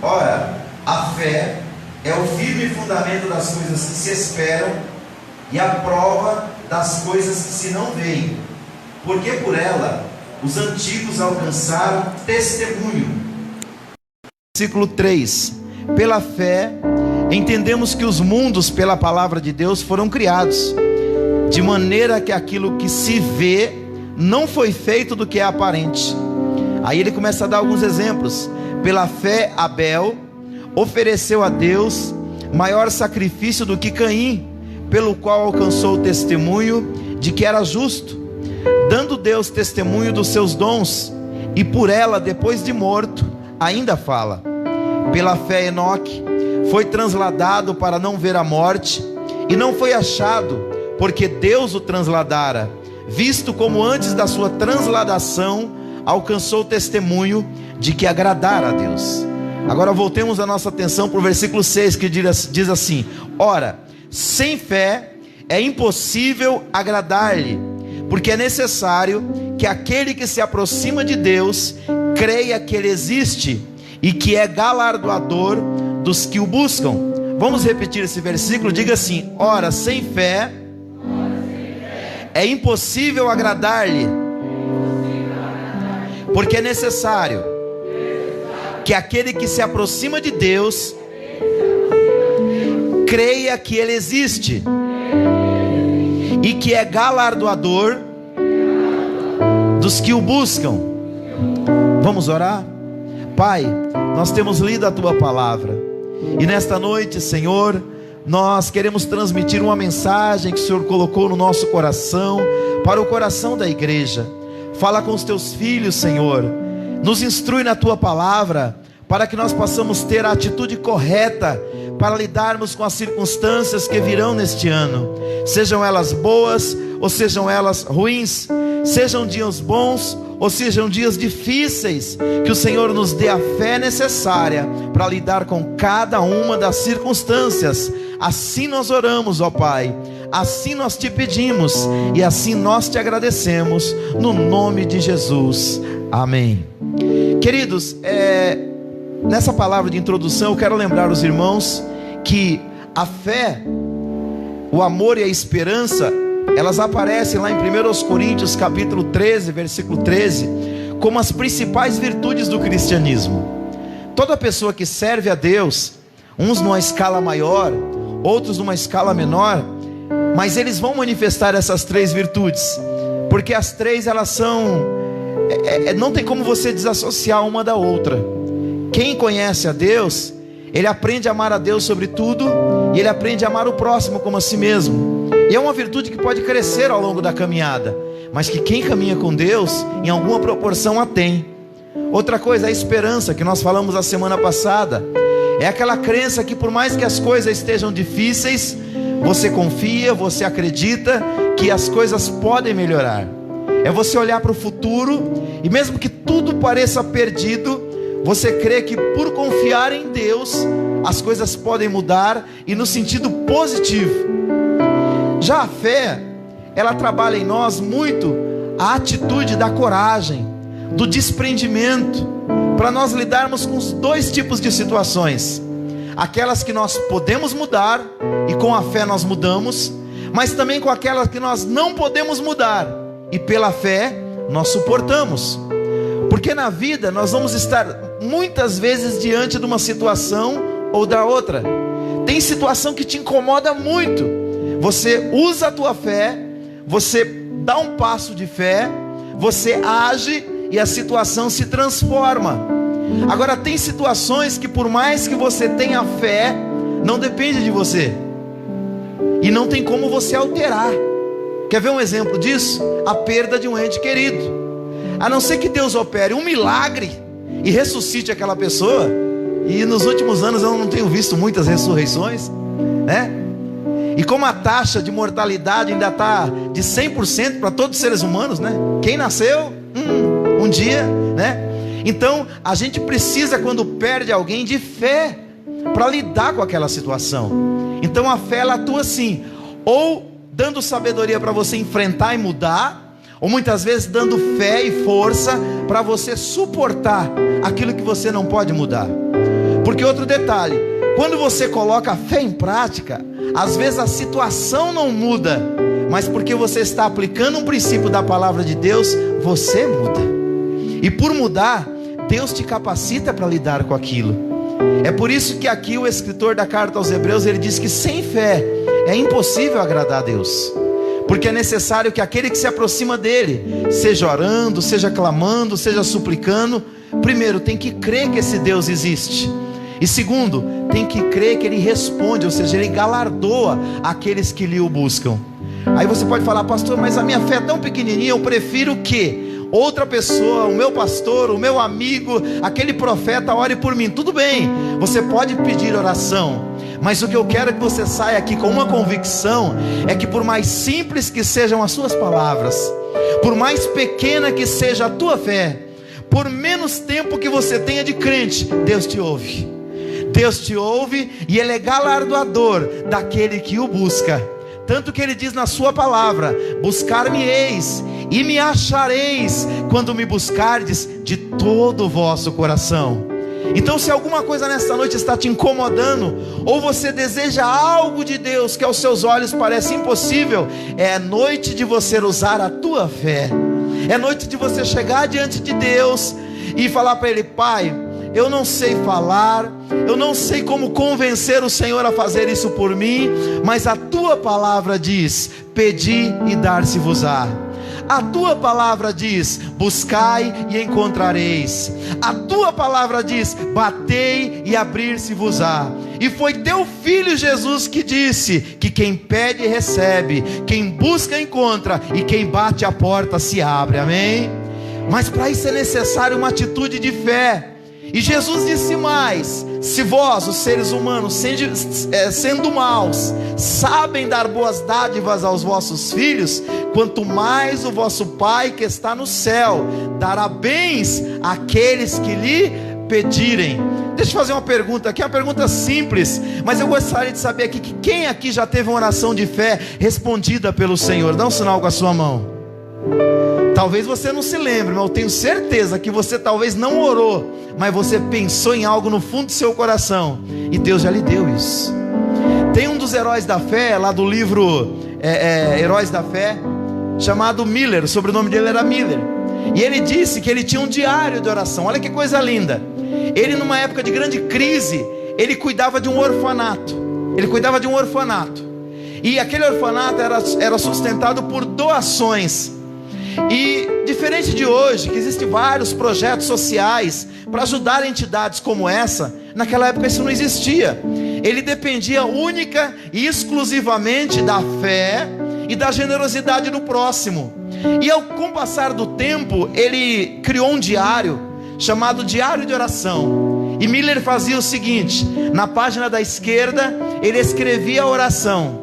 1. Ora, a fé é o firme fundamento das coisas que se esperam e a prova das coisas que se não veem, porque por ela os antigos alcançaram testemunho. Versículo 3. Pela fé entendemos que os mundos pela palavra de Deus foram criados, de maneira que aquilo que se vê não foi feito do que é aparente. Aí ele começa a dar alguns exemplos. Pela fé Abel ofereceu a Deus maior sacrifício do que Caim, pelo qual alcançou o testemunho de que era justo, dando Deus testemunho dos seus dons, e por ela, depois de morto, ainda fala. Pela fé Enoque foi transladado para não ver a morte, e não foi achado, porque Deus o transladara, visto como antes da sua transladação alcançou o testemunho de que agradara a Deus. Agora voltemos a nossa atenção para o versículo 6, que diz assim: ora, sem fé é impossível agradar-lhe, porque é necessário que aquele que se aproxima de Deus creia que Ele existe e que é galardoador dos que o buscam. Vamos repetir esse versículo, diga assim: ora, sem fé é impossível agradar-lhe, porque é necessário que aquele que se aproxima de Deus creia que Ele existe e que é galardoador dos que o buscam. Vamos orar? Pai, nós temos lido a Tua palavra, e nesta noite, Senhor, nós queremos transmitir uma mensagem que o Senhor colocou no nosso coração, para o coração da igreja. Fala com os Teus filhos, Senhor, nos instrui na Tua palavra, para que nós possamos ter a atitude correta para lidarmos com as circunstâncias que virão neste ano, sejam elas boas ou sejam elas ruins, sejam dias bons ou sejam dias difíceis, que o Senhor nos dê a fé necessária para lidar com cada uma das circunstâncias. Assim nós oramos, ó Pai, assim nós Te pedimos e assim nós Te agradecemos, no nome de Jesus, amém. Queridos, nessa palavra de introdução eu quero lembrar os irmãos que a fé, o amor e a esperança, elas aparecem lá em 1 Coríntios capítulo 13, versículo 13, como as principais virtudes do cristianismo. Toda pessoa que serve a Deus, uns numa escala maior, outros numa escala menor, mas eles vão manifestar essas três virtudes, porque as três elas são, não tem como você desassociar uma da outra. Quem conhece a Deus, ele aprende a amar a Deus sobre tudo, e ele aprende a amar o próximo como a si mesmo. E é uma virtude que pode crescer ao longo da caminhada, mas que quem caminha com Deus, em alguma proporção a tem. Outra coisa, a esperança, que nós falamos a semana passada, é aquela crença que por mais que as coisas estejam difíceis, você confia, você acredita que as coisas podem melhorar. É você olhar para o futuro, e mesmo que tudo pareça perdido, você crê que por confiar em Deus, as coisas podem mudar, e no sentido positivo. Já a fé, ela trabalha em nós muito a atitude da coragem, do desprendimento, para nós lidarmos com os dois tipos de situações: aquelas que nós podemos mudar, e com a fé nós mudamos, mas também com aquelas que nós não podemos mudar, e pela fé nós suportamos. Porque na vida nós vamos estar muitas vezes diante de uma situação ou da outra. Tem situação que te incomoda muito, você usa a tua fé, você dá um passo de fé, você age e a situação se transforma. Agora tem situações que, por mais que você tenha fé, não depende de você, e não tem como você alterar. Quer ver um exemplo disso? A perda de um ente querido. A não ser que Deus opere um milagre e ressuscite aquela pessoa, e nos últimos anos eu não tenho visto muitas ressurreições, né? E como a taxa de mortalidade ainda está de 100% para todos os seres humanos, né? Quem nasceu, um dia, né? Então a gente precisa, quando perde alguém, de fé para lidar com aquela situação. Então a fé, ela atua assim, ou dando sabedoria para você enfrentar e mudar, ou muitas vezes dando fé e força para você suportar aquilo que você não pode mudar. Porque outro detalhe, quando você coloca a fé em prática, às vezes a situação não muda, mas porque você está aplicando um princípio da palavra de Deus, você muda. E por mudar, Deus te capacita para lidar com aquilo. É por isso que aqui o escritor da carta aos Hebreus, ele diz que sem fé é impossível agradar a Deus. Porque é necessário que aquele que se aproxima dele, seja orando, seja clamando, seja suplicando, primeiro tem que crer que esse Deus existe, e segundo, tem que crer que ele responde, ou seja, ele galardoa aqueles que lhe o buscam. Aí você pode falar: pastor, mas a minha fé é tão pequenininha, eu prefiro que outra pessoa, o meu pastor, o meu amigo, aquele profeta ore por mim. Tudo bem, você pode pedir oração, mas o que eu quero é que você saia aqui com uma convicção, é que por mais simples que sejam as suas palavras, por mais pequena que seja a tua fé, por menos tempo que você tenha de crente, Deus te ouve. Deus te ouve, e Ele é galardoador daquele que o busca. Tanto que Ele diz na sua palavra: buscar-me-eis e me achareis, quando me buscardes de todo o vosso coração. Então, se alguma coisa nesta noite está te incomodando, ou você deseja algo de Deus que aos seus olhos parece impossível, é noite de você usar a tua fé. É noite de você chegar diante de Deus e falar para Ele: Pai, eu não sei falar, eu não sei como convencer o Senhor a fazer isso por mim, mas a tua palavra diz: pedi e dar-se-vos-á. A tua palavra diz: buscai e encontrareis. A tua palavra diz: batei e abrir-se-vos-á. E foi teu filho Jesus que disse que quem pede recebe, quem busca encontra, e quem bate a porta se abre. Amém? Mas para isso é necessário uma atitude de fé. E Jesus disse mais: se vós, os seres humanos, sendo maus, sabem dar boas dádivas aos vossos filhos, quanto mais o vosso Pai que está no céu dará bens àqueles que lhe pedirem. Deixa eu fazer uma pergunta aqui, uma pergunta simples, mas eu gostaria de saber aqui, que quem aqui já teve uma oração de fé respondida pelo Senhor? Dá um sinal com a sua mão. Talvez você não se lembre, mas eu tenho certeza que você talvez não orou, mas você pensou em algo no fundo do seu coração, e Deus já lhe deu isso. Tem um dos heróis da fé, lá do livro Heróis da Fé, chamado Miller. O sobrenome dele era Miller, e ele disse que ele tinha um diário de oração. Olha que coisa linda. Ele, numa época de grande crise, ele cuidava de um orfanato. E aquele orfanato era sustentado por doações. E diferente de hoje, que existem vários projetos sociais para ajudar entidades como essa, naquela época isso não existia. Ele dependia única e exclusivamente da fé e da generosidade do próximo. E com o passar do tempo, ele criou um diário chamado Diário de Oração. E Miller fazia o seguinte: na página da esquerda ele escrevia a oração,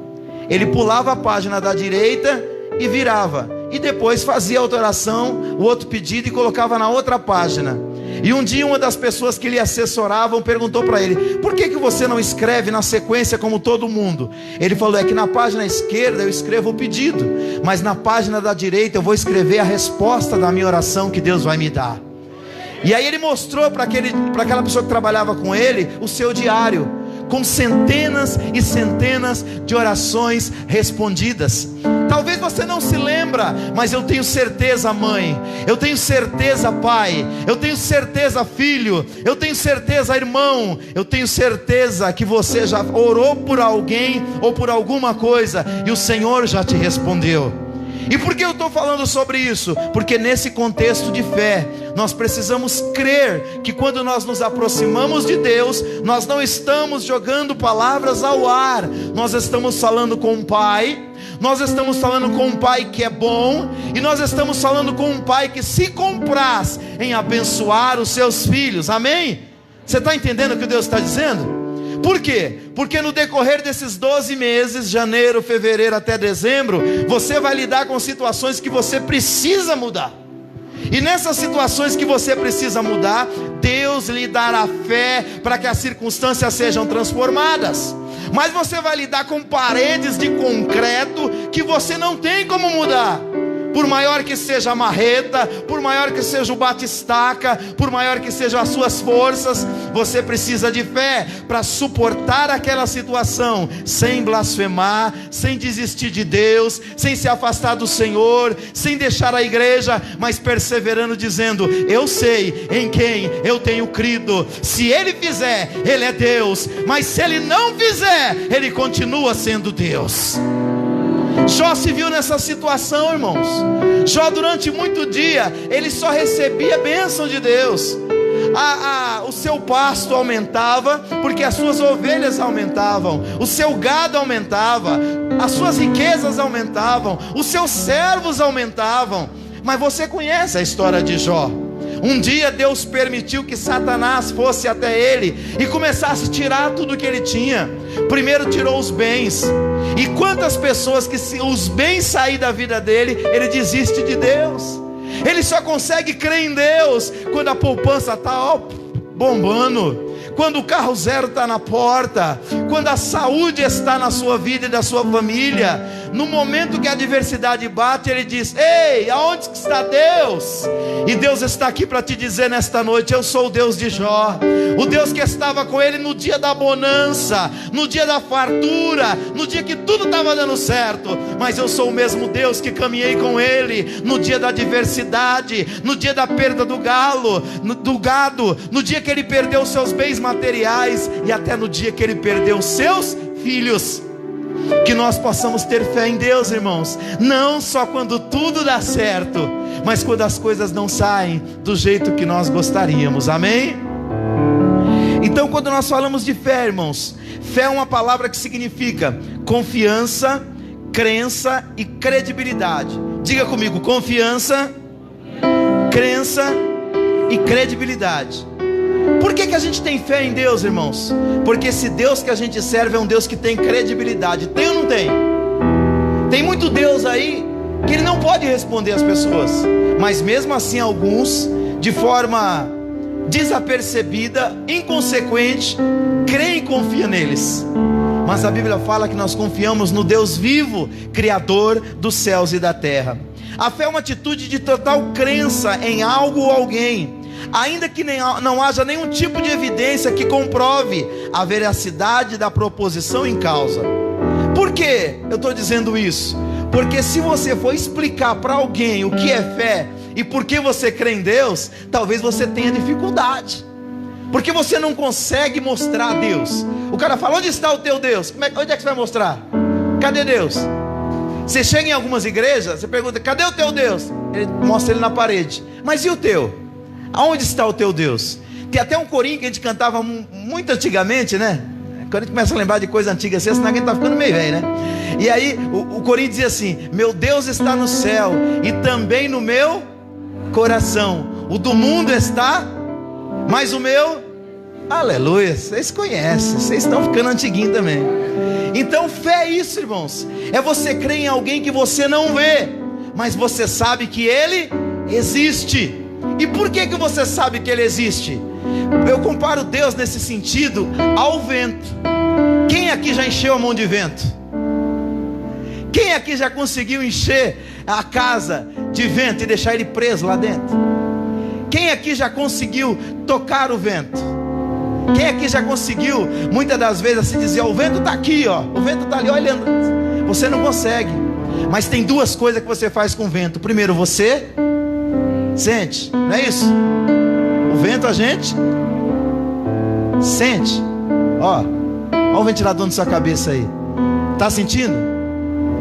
ele pulava a página da direita e virava, e depois fazia outra oração, o outro pedido, e colocava na outra página. E um dia uma das pessoas que lhe assessoravam perguntou para ele: por que você não escreve na sequência como todo mundo? Ele falou: é que na página esquerda eu escrevo o pedido, mas na página da direita eu vou escrever a resposta da minha oração que Deus vai me dar. E aí ele mostrou para aquela pessoa que trabalhava com ele o seu diário, com centenas e centenas de orações respondidas. Talvez você não se lembra, mas eu tenho certeza, mãe, eu tenho certeza, pai, eu tenho certeza, filho, eu tenho certeza, irmão, eu tenho certeza que você já orou por alguém ou por alguma coisa e o Senhor já te respondeu. E por que eu estou falando sobre isso? Porque nesse contexto de fé, nós precisamos crer que quando nós nos aproximamos de Deus, nós não estamos jogando palavras ao ar, nós estamos falando com um Pai, nós estamos falando com um Pai que é bom, e nós estamos falando com um Pai que se compraz em abençoar os seus filhos, amém? Você está entendendo o que Deus está dizendo? Por quê? Porque no decorrer desses 12 meses, janeiro, fevereiro até dezembro, você vai lidar com situações que você precisa mudar. E nessas situações que você precisa mudar, Deus lhe dará fé para que as circunstâncias sejam transformadas. Mas você vai lidar com paredes de concreto que você não tem como mudar. Por maior que seja a marreta, por maior que seja o batistaca, por maior que sejam as suas forças, você precisa de fé para suportar aquela situação, sem blasfemar, sem desistir de Deus, sem se afastar do Senhor, sem deixar a igreja, mas perseverando, dizendo: eu sei em quem eu tenho crido. Se Ele fizer, Ele é Deus, mas se Ele não fizer, Ele continua sendo Deus. Jó se viu nessa situação, irmãos. Jó durante muito dia, ele só recebia bênção de Deus. O seu pasto aumentava, porque as suas ovelhas aumentavam, o seu gado aumentava, as suas riquezas aumentavam, os seus servos aumentavam. Mas você conhece a história de Jó. Um dia Deus permitiu que Satanás fosse até ele e começasse a tirar tudo que ele tinha. Primeiro tirou os bens. E quantas pessoas que se os bens saírem da vida dele, ele desiste de Deus. Ele só consegue crer em Deus quando a poupança está bombando, quando o carro zero está na porta, quando a saúde está na sua vida e da sua família. No momento que a adversidade bate, ele diz: ei, aonde está Deus? E Deus está aqui para te dizer nesta noite: eu sou o Deus de Jó, o Deus que estava com ele no dia da bonança, no dia da fartura, no dia que tudo estava dando certo. Mas eu sou o mesmo Deus que caminhei com ele no dia da adversidade, no dia da perda do gado, no dia que ele perdeu os seus bens materiais e até no dia que ele perdeu os seus filhos. Que nós possamos ter fé em Deus, irmãos, não só quando tudo dá certo, mas quando as coisas não saem do jeito que nós gostaríamos, amém? Então, quando nós falamos de fé, irmãos, fé é uma palavra que significa confiança, crença e credibilidade. Diga comigo: confiança, crença e credibilidade. Por que a gente tem fé em Deus, irmãos? Porque esse Deus que a gente serve é um Deus que tem credibilidade. Tem ou não tem? Tem muito Deus aí que Ele não pode responder às pessoas, mas mesmo assim alguns, de forma desapercebida, inconsequente, creem e confiam neles. Mas a Bíblia fala que nós confiamos no Deus vivo, Criador dos céus e da terra. A fé é uma atitude de total crença em algo ou alguém, ainda que não haja nenhum tipo de evidência que comprove a veracidade da proposição em causa. Por que eu estou dizendo isso? Porque se você for explicar para alguém o que é fé e por que você crê em Deus, talvez você tenha dificuldade, porque você não consegue mostrar a Deus. O cara fala: onde está o teu Deus? Onde é que você vai mostrar? Cadê Deus? Você chega em algumas igrejas, você pergunta: cadê o teu Deus? Ele mostra ele na parede. Mas e o teu? Aonde está o teu Deus? Tem até um corinho que a gente cantava muito antigamente, né? Quando a gente começa a lembrar de coisa antiga assim, senão a gente está ficando meio velho, né? E aí o corinho dizia assim: meu Deus está no céu e também no meu coração. O do mundo está, mas o meu, aleluia. Vocês conhecem, vocês estão ficando antiguinho também. Então fé é isso, irmãos. É você crer em alguém que você não vê, mas você sabe que ele existe. E por que você sabe que Ele existe? Eu comparo Deus nesse sentido ao vento. Quem aqui já encheu a mão de vento? Quem aqui já conseguiu encher a casa de vento e deixar ele preso lá dentro? Quem aqui já conseguiu tocar o vento? Quem aqui já conseguiu, muitas das vezes, assim dizer: o vento está aqui, ó, o vento está ali olhando. Você não consegue. Mas tem duas coisas que você faz com o vento. Primeiro, você sente, não é isso? O vento a gente sente. Ó o ventilador na sua cabeça aí. Está sentindo?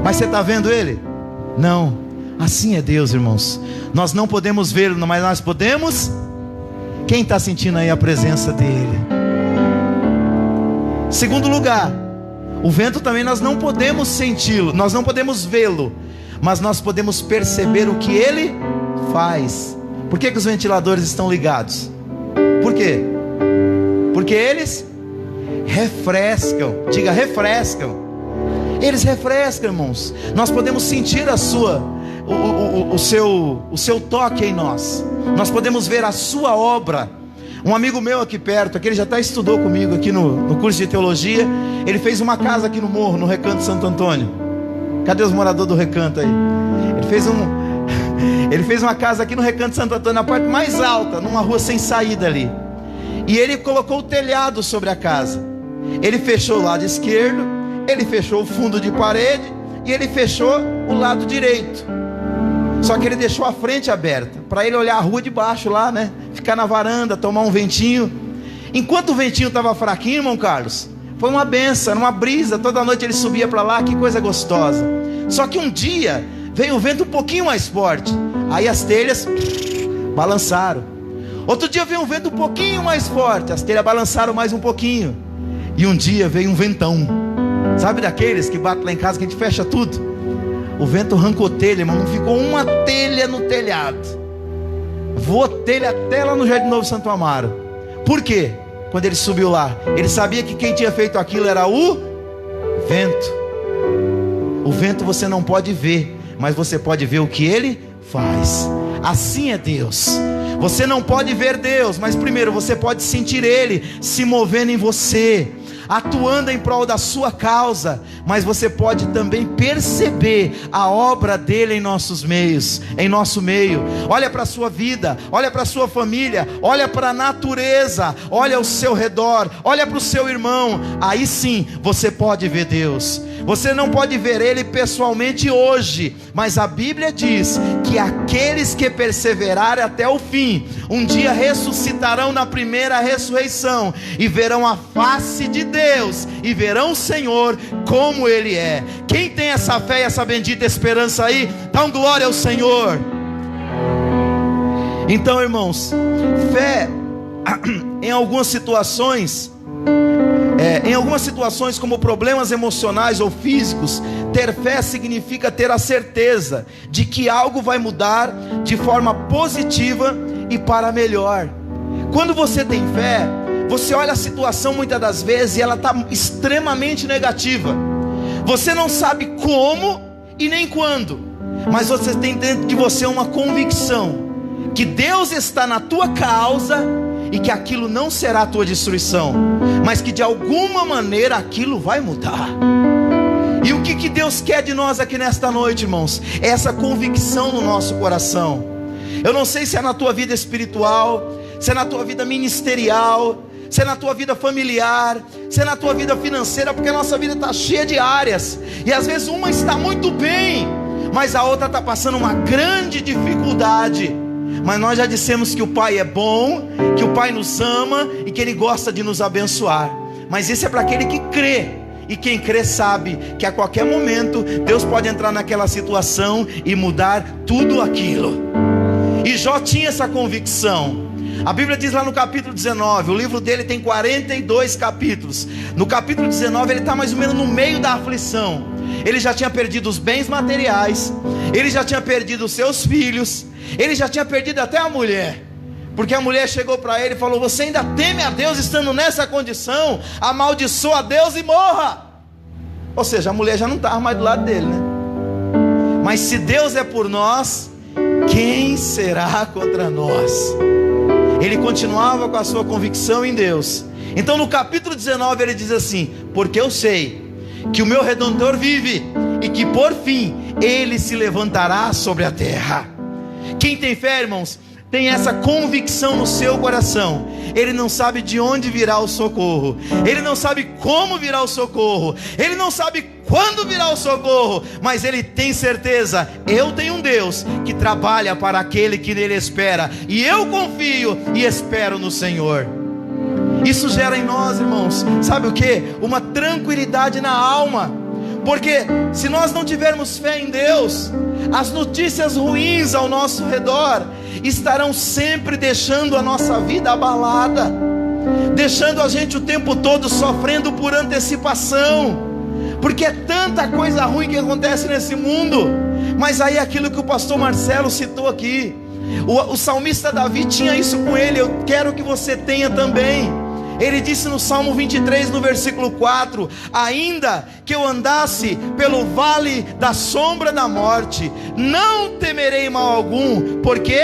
Mas você está vendo ele? Não. Assim é Deus, irmãos. Nós não podemos vê-lo, mas nós podemos. Quem está sentindo aí a presença dele? Segundo lugar, o vento também nós não podemos senti-lo, nós não podemos vê-lo, mas nós podemos perceber o que ele faz. Por que os ventiladores estão ligados? Por quê? Porque eles refrescam. Diga, refrescam. Eles refrescam, irmãos. Nós podemos sentir o seu toque em nós. Nós podemos ver a sua obra. Um amigo meu aqui perto, aquele já até estudou comigo aqui no curso de teologia. Ele fez uma casa aqui no morro, no Recanto Santo Antônio. Cadê os moradores do Recanto aí? Ele fez uma casa aqui no Recanto Santo Antônio, na parte mais alta, numa rua sem saída ali. E ele colocou o telhado sobre a casa. Ele fechou o lado esquerdo, ele fechou o fundo de parede e ele fechou o lado direito. Só que ele deixou a frente aberta, para ele olhar a rua de baixo lá, né? Ficar na varanda, tomar um ventinho. Enquanto o ventinho estava fraquinho, irmão Carlos, foi uma benção, era uma brisa. Toda noite ele subia para lá, que coisa gostosa. Só que um dia veio um vento um pouquinho mais forte. Aí as telhas balançaram. Outro dia veio um vento um pouquinho mais forte. As telhas balançaram mais um pouquinho. E um dia veio um ventão. Sabe daqueles que batem lá em casa que a gente fecha tudo? O vento arrancou telha, irmão. Não ficou uma telha no telhado. Voou telha até lá no Jardim Novo Santo Amaro. Por quê? Quando ele subiu lá, ele sabia que quem tinha feito aquilo era o vento. O vento você não pode ver, mas você pode ver o que ele faz. Assim é Deus. Você não pode ver Deus, mas primeiro você pode sentir Ele se movendo em você, atuando em prol da sua causa. Mas você pode também perceber a obra dele em nossos meios, em nosso meio. Olha para a sua vida, olha para a sua família, olha para a natureza, olha ao seu redor, olha para o seu irmão. Aí sim você pode ver Deus. Você não pode ver Ele pessoalmente hoje, mas a Bíblia diz que aqueles que perseverarem até o fim, um dia ressuscitarão na primeira ressurreição, e verão a face de Deus, e verão o Senhor como Ele é. Quem tem essa fé e essa bendita esperança aí, dá glória ao Senhor. Então, irmãos, fé em algumas situações como problemas emocionais ou físicos, ter fé significa ter a certeza de que algo vai mudar de forma positiva e para melhor. Quando você tem fé, você olha a situação muitas das vezes e ela está extremamente negativa. Você não sabe como e nem quando, mas você tem dentro de você uma convicção que Deus está na tua causa e que aquilo não será a tua destruição, mas que de alguma maneira aquilo vai mudar. E o que Deus quer de nós aqui nesta noite, irmãos? É essa convicção no nosso coração. Eu não sei se é na tua vida espiritual, se é na tua vida ministerial, se é na tua vida familiar, se é na tua vida financeira, porque a nossa vida está cheia de áreas, e às vezes uma está muito bem, mas a outra está passando uma grande dificuldade. Mas nós já dissemos que o Pai é bom, que o Pai nos ama e que Ele gosta de nos abençoar. Mas isso é para aquele que crê. E quem crê sabe que a qualquer momento Deus pode entrar naquela situação e mudar tudo aquilo. E Jó tinha essa convicção. A Bíblia diz lá no capítulo 19, o livro dele tem 42 capítulos. No capítulo 19 ele está mais ou menos no meio da aflição. Ele já tinha perdido os bens materiais, ele já tinha perdido os seus filhos, ele já tinha perdido até a mulher. Porque a mulher chegou para ele e falou: você ainda teme a Deus estando nessa condição? Amaldiçoa a Deus e morra. Ou seja, a mulher já não estava mais do lado dele, né? Mas se Deus é por nós, quem será contra nós? Ele continuava com a sua convicção em Deus. Então no capítulo 19 ele diz assim: porque eu sei que o meu Redentor vive, e que por fim ele se levantará sobre a terra. Quem tem fé, irmãos, tem essa convicção no seu coração. Ele não sabe de onde virá o socorro, ele não sabe como virá o socorro, ele não sabe quando virá o socorro, mas ele tem certeza: eu tenho um Deus que trabalha para aquele que nele espera, e eu confio e espero no Senhor. Isso gera em nós, irmãos, sabe o que? Uma tranquilidade na alma, porque se nós não tivermos fé em Deus, as notícias ruins ao nosso redor estarão sempre deixando a nossa vida abalada, deixando a gente o tempo todo sofrendo por antecipação, porque é tanta coisa ruim que acontece nesse mundo. Mas aí aquilo que o pastor Marcelo citou aqui, o salmista Davi tinha isso com ele. Eu quero que você tenha também. Ele disse no Salmo 23, no versículo 4: ainda que eu andasse pelo vale da sombra da morte, não temerei mal algum. Por quê?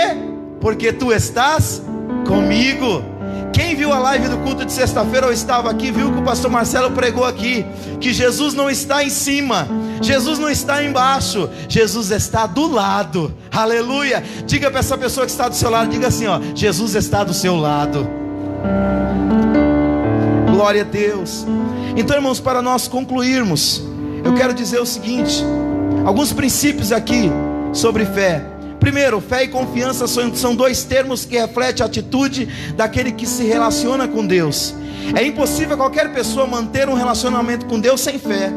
Porque tu estás comigo. Quem viu a live do culto de sexta-feira ou estava aqui, viu que o pastor Marcelo pregou aqui, que Jesus não está em cima, Jesus não está embaixo, Jesus está do lado. Aleluia. Diga para essa pessoa que está do seu lado, diga assim, ó: Jesus está do seu lado. Glória a Deus. Então, irmãos, para nós concluirmos, eu quero dizer o seguinte: alguns princípios aqui sobre fé. Primeiro, fé e confiança são dois termos que refletem a atitude daquele que se relaciona com Deus. É impossível qualquer pessoa manter um relacionamento com Deus sem fé.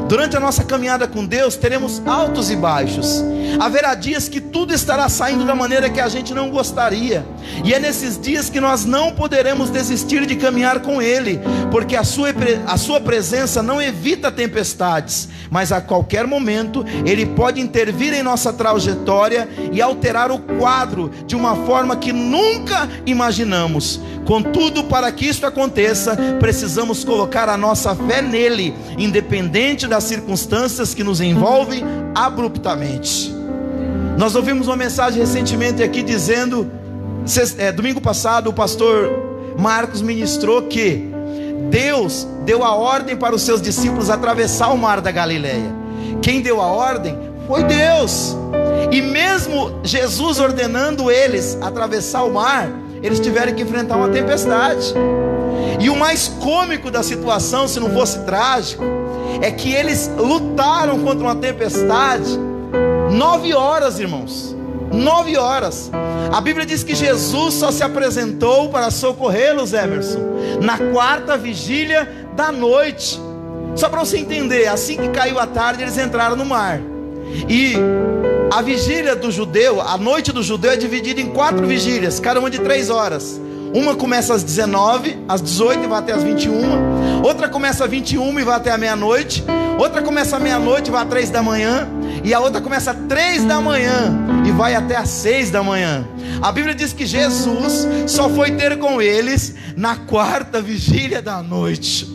Durante a nossa caminhada com Deus, teremos altos e baixos. Haverá dias que tudo estará saindo da maneira que a gente não gostaria, e é nesses dias que nós não poderemos desistir de caminhar com Ele, porque a sua presença não evita tempestades, mas a qualquer momento Ele pode intervir em nossa trajetória e alterar o quadro de uma forma que nunca imaginamos. Contudo, para que isso aconteça, precisamos colocar a nossa fé nele, independente das circunstâncias que nos envolvem abruptamente. Nós ouvimos uma mensagem recentemente aqui dizendo, domingo passado o pastor Marcos ministrou que Deus deu a ordem para os seus discípulos atravessar o mar da Galileia. Quem deu a ordem foi Deus. E mesmo Jesus ordenando eles atravessar o mar, eles tiveram que enfrentar uma tempestade. E o mais cômico da situação, se não fosse trágico, é que eles lutaram contra uma tempestade 9 horas, irmãos. 9 horas. A Bíblia diz que Jesus só se apresentou para socorrê-los, Emerson, na 4ª vigília da noite. Só para você entender, assim que caiu a tarde, eles entraram no mar. E a vigília do judeu, a noite do judeu é dividida em 4 vigílias, cada uma de 3 horas. Uma começa às 19, às 18 e vai até às 21. Outra começa às 21 e vai até a meia-noite. Outra começa à meia-noite e vai às 3 da manhã. E a outra começa às 3 da manhã e vai até às 6 da manhã. A Bíblia diz que Jesus só foi ter com eles na 4ª vigília da noite.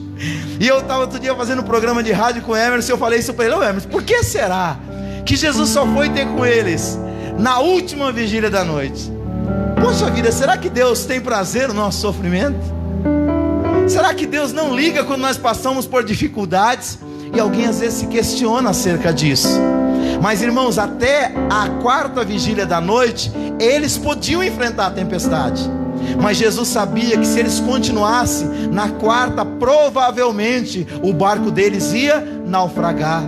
E eu estava outro dia fazendo um programa de rádio com o Emerson, e eu falei isso para ele: ô Emerson, por que será que Jesus só foi ter com eles na última vigília da noite? Poxa vida, será que Deus tem prazer no nosso sofrimento? Será que Deus não liga quando nós passamos por dificuldades? E alguém às vezes se questiona acerca disso. Mas irmãos, até a 4ª vigília da noite, eles podiam enfrentar a tempestade. Mas Jesus sabia que se eles continuassem na 4ª, provavelmente o barco deles ia naufragar.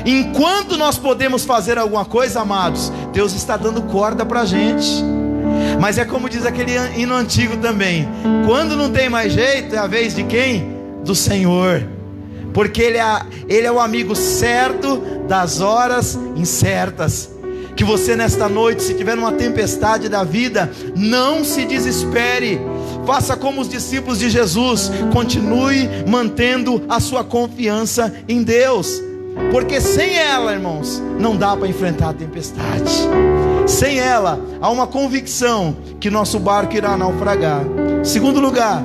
Enquanto nós podemos fazer alguma coisa, amados, Deus está dando corda para a gente. Mas é como diz aquele hino antigo também: quando não tem mais jeito, é a vez de quem? Do Senhor. Porque Ele é o amigo certo das horas incertas. Que você nesta noite, se tiver uma tempestade da vida, não se desespere. Faça como os discípulos de Jesus, continue mantendo a sua confiança em Deus. Porque sem ela, irmãos, não dá para enfrentar a tempestade. Sem ela, há uma convicção que nosso barco irá naufragar. Segundo lugar,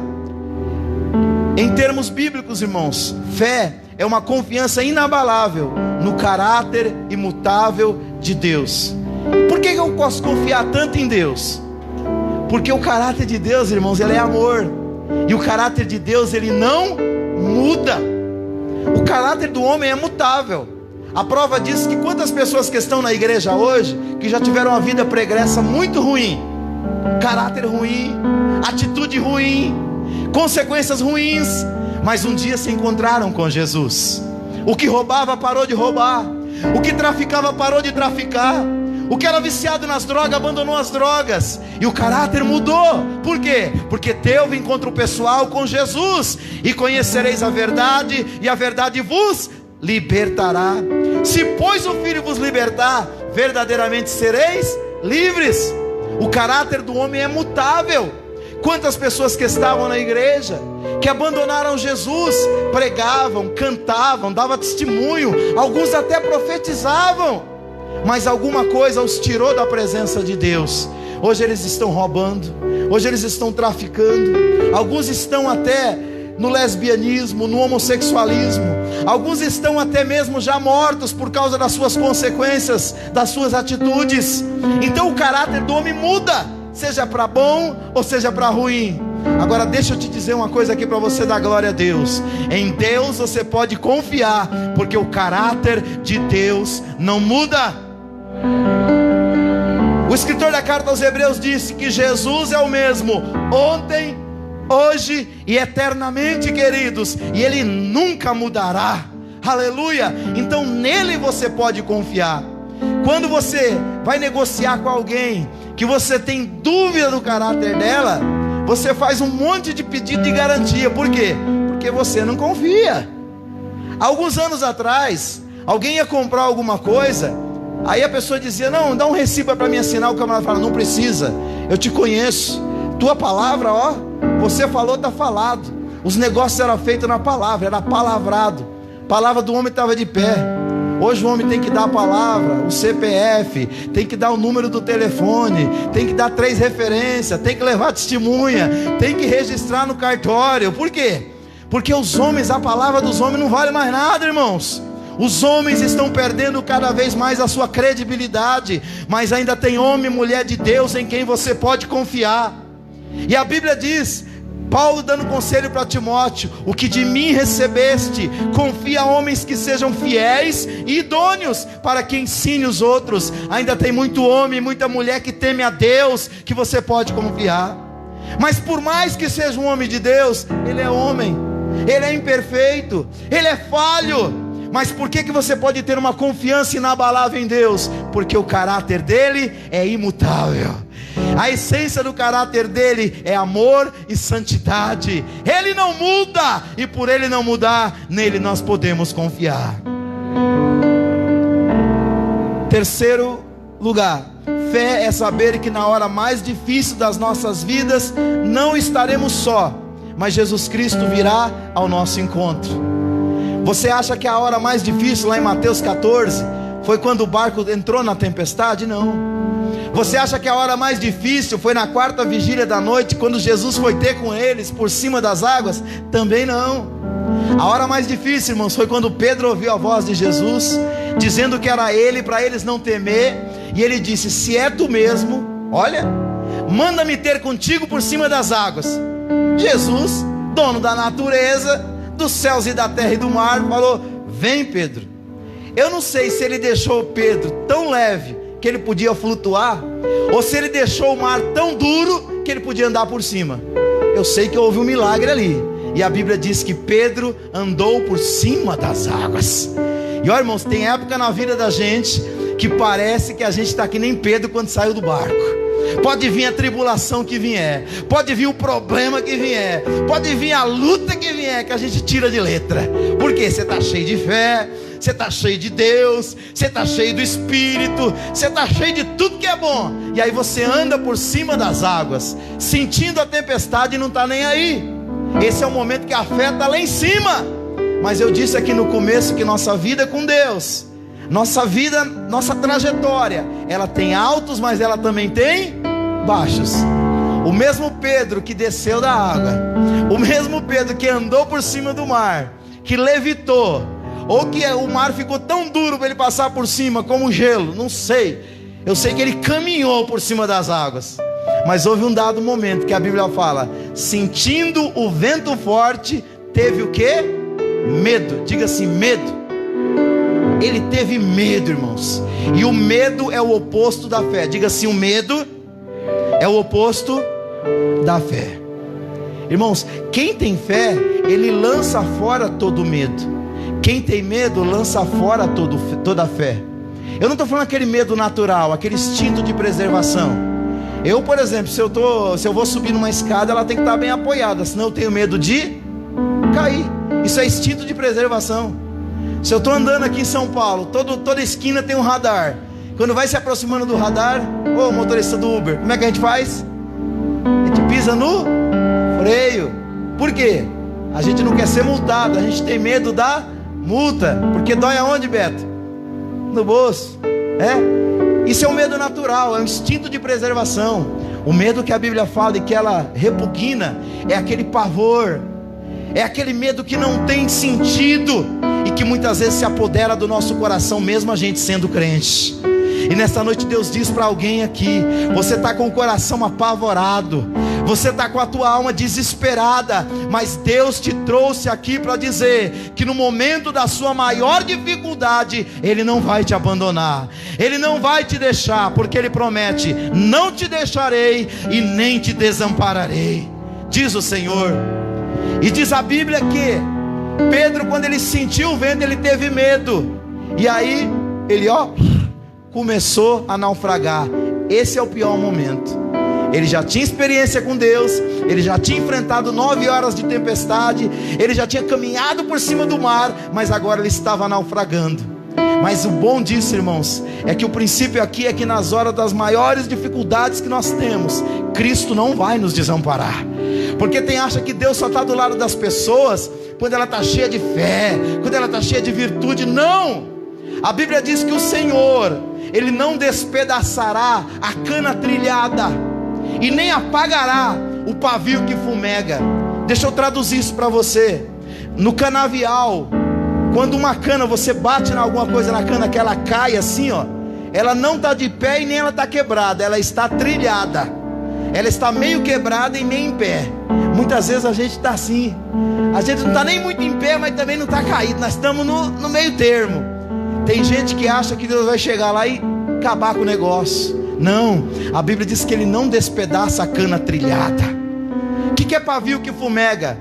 em termos bíblicos, irmãos, fé é uma confiança inabalável no caráter imutável de Deus. Por que eu posso confiar tanto em Deus? Porque o caráter de Deus, irmãos, ele é amor. E o caráter de Deus, ele não muda. O caráter do homem é mutável. A prova disso que quantas pessoas que estão na igreja hoje, que já tiveram uma vida pregressa muito ruim, caráter ruim, atitude ruim, consequências ruins, mas um dia se encontraram com Jesus. O que roubava parou de roubar, o que traficava parou de traficar, o que era viciado nas drogas abandonou as drogas, e o caráter mudou. Por quê? Porque teve encontro pessoal com Jesus. E conhecereis a verdade, e a verdade vos libertará. Se pois o Filho vos libertar, verdadeiramente sereis livres. O caráter do homem é mutável. Quantas pessoas que estavam na igreja, que abandonaram Jesus, pregavam, cantavam, davam testemunho, alguns até profetizavam, mas alguma coisa os tirou da presença de Deus. Hoje eles estão roubando, hoje eles estão traficando, alguns estão até no lesbianismo, no homossexualismo, alguns estão até mesmo já mortos por causa das suas consequências, das suas atitudes. Então o caráter do homem muda, seja para bom ou seja para ruim. Agora deixa eu te dizer uma coisa aqui para você dar glória a Deus. Em Deus você pode confiar, porque o caráter de Deus não muda. O escritor da carta aos Hebreus disse que Jesus é o mesmo ontem, hoje e eternamente, queridos, e Ele nunca mudará. Aleluia. Então nele você pode confiar. Quando você vai negociar com alguém que você tem dúvida do caráter dela, você faz um monte de pedido de garantia. Por quê? Porque você não confia. Alguns anos atrás, alguém ia comprar alguma coisa, aí a pessoa dizia: não, dá um recibo para mim assinar. O camarada fala: não precisa, eu te conheço, tua palavra, ó, você falou, está falado. Os negócios eram feitos na palavra, era palavrado. A palavra do homem estava de pé. Hoje o homem tem que dar a palavra, o CPF, tem que dar o número do telefone, tem que dar 3 referências, tem que levar testemunha, tem que registrar no cartório. Por quê? Porque os homens, a palavra dos homens não vale mais nada, irmãos. Os homens estão perdendo cada vez mais a sua credibilidade, mas ainda tem homem e mulher de Deus em quem você pode confiar. E a Bíblia diz, Paulo dando conselho para Timóteo: o que de mim recebeste, confia a homens que sejam fiéis e idôneos, para que ensine os outros. Ainda tem muito homem, muita mulher que teme a Deus, que você pode confiar. Mas por mais que seja um homem de Deus, ele é homem, ele é imperfeito, ele é falho. Mas por que você pode ter uma confiança inabalável em Deus? Porque o caráter dele é imutável. A essência do caráter dele é amor e santidade. Ele não muda, e por ele não mudar, nele nós podemos confiar. Terceiro lugar, fé é saber que na hora mais difícil das nossas vidas não estaremos só, mas Jesus Cristo virá ao nosso encontro. Você acha que a hora mais difícil lá em Mateus 14 foi quando o barco entrou na tempestade? Não. Você acha que a hora mais difícil foi na 4ª vigília da noite, quando Jesus foi ter com eles por cima das águas? Também não. A hora mais difícil, irmãos, foi quando Pedro ouviu a voz de Jesus, dizendo que era ele, para eles não temer. E ele disse: se é tu mesmo, olha, manda-me ter contigo por cima das águas. Jesus, dono da natureza, dos céus e da terra e do mar, falou: vem, Pedro. Eu não sei se ele deixou Pedro tão leve que ele podia flutuar, ou se ele deixou o mar tão duro que ele podia andar por cima. Eu sei que houve um milagre ali, e a Bíblia diz que Pedro andou por cima das águas. E olha, irmãos, tem época na vida da gente que parece que a gente está que nem Pedro quando saiu do barco. Pode vir a tribulação que vier, pode vir o problema que vier, pode vir a luta que vier, que a gente tira de letra. Porque você está cheio de fé, você está cheio de Deus, você está cheio do Espírito, você está cheio de tudo que é bom. E aí você anda por cima das águas, sentindo a tempestade e não está nem aí. Esse é o momento que a fé está lá em cima. Mas eu disse aqui no começo que nossa vida com Deus, nossa vida, nossa trajetória, ela tem altos, mas ela também tem baixos. O mesmo Pedro que desceu da água, o mesmo Pedro que andou por cima do mar, que levitou, ou que o mar ficou tão duro para ele passar por cima como gelo, não sei. Eu sei que ele caminhou por cima das águas. Mas houve um dado momento que a Bíblia fala: sentindo o vento forte, teve o quê? Medo. Diga assim, medo. Ele teve medo, irmãos. E o medo é o oposto da fé. Diga assim, o medo é o oposto da fé. Irmãos, quem tem fé, ele lança fora todo medo. Quem tem medo, lança fora toda a fé. Eu não estou falando aquele medo natural, aquele instinto de preservação. Eu, por exemplo, se eu vou subir numa escada, ela tem que estar bem apoiada, senão eu tenho medo de cair. Isso é instinto de preservação. Se eu estou andando aqui em São Paulo, toda esquina tem um radar. Quando vai se aproximando do radar, ô motorista do Uber, como é que a gente faz? A gente pisa no freio. Por quê? A gente não quer ser multado, a gente tem medo da multa. Porque dói aonde, Beto? No bolso. Isso é um medo natural, é um instinto de preservação. O medo que a Bíblia fala e que ela repugna é aquele pavor, é aquele medo que não tem sentido e que muitas vezes se apodera do nosso coração, mesmo a gente sendo crente. E nesta noite Deus diz para alguém aqui: você está com o coração apavorado, você está com a tua alma desesperada, mas Deus te trouxe aqui para dizer que no momento da sua maior dificuldade, Ele não vai te abandonar, Ele não vai te deixar, porque Ele promete: não te deixarei e nem te desampararei, diz o Senhor. E diz a Bíblia que Pedro, quando ele sentiu o vento, ele teve medo, e aí ele começou a naufragar. Esse é o pior momento. Ele já tinha experiência com Deus, ele já tinha enfrentado 9 horas de tempestade, ele já tinha caminhado por cima do mar, mas agora ele estava naufragando. Mas o bom disso, irmãos, é que o princípio aqui é que nas horas das maiores dificuldades que nós temos, Cristo não vai nos desamparar. Porque tem acha que Deus só está do lado das pessoas quando ela está cheia de fé, quando ela está cheia de virtude. Não! A Bíblia diz que o Senhor, Ele não despedaçará a cana trilhada e nem apagará o pavio que fumega. Deixa eu traduzir isso para você. No canavial, quando uma cana, você bate em alguma coisa na cana que ela cai assim, ela não está de pé e nem ela está quebrada, ela está trilhada, ela está meio quebrada e meio em pé. Muitas vezes a gente está assim, a gente não está nem muito em pé, mas também não está caído, nós estamos no meio termo. Tem gente que acha que Deus vai chegar lá e acabar com o negócio. Não, a Bíblia diz que Ele não despedaça a cana trilhada. O que é pavio que fumega?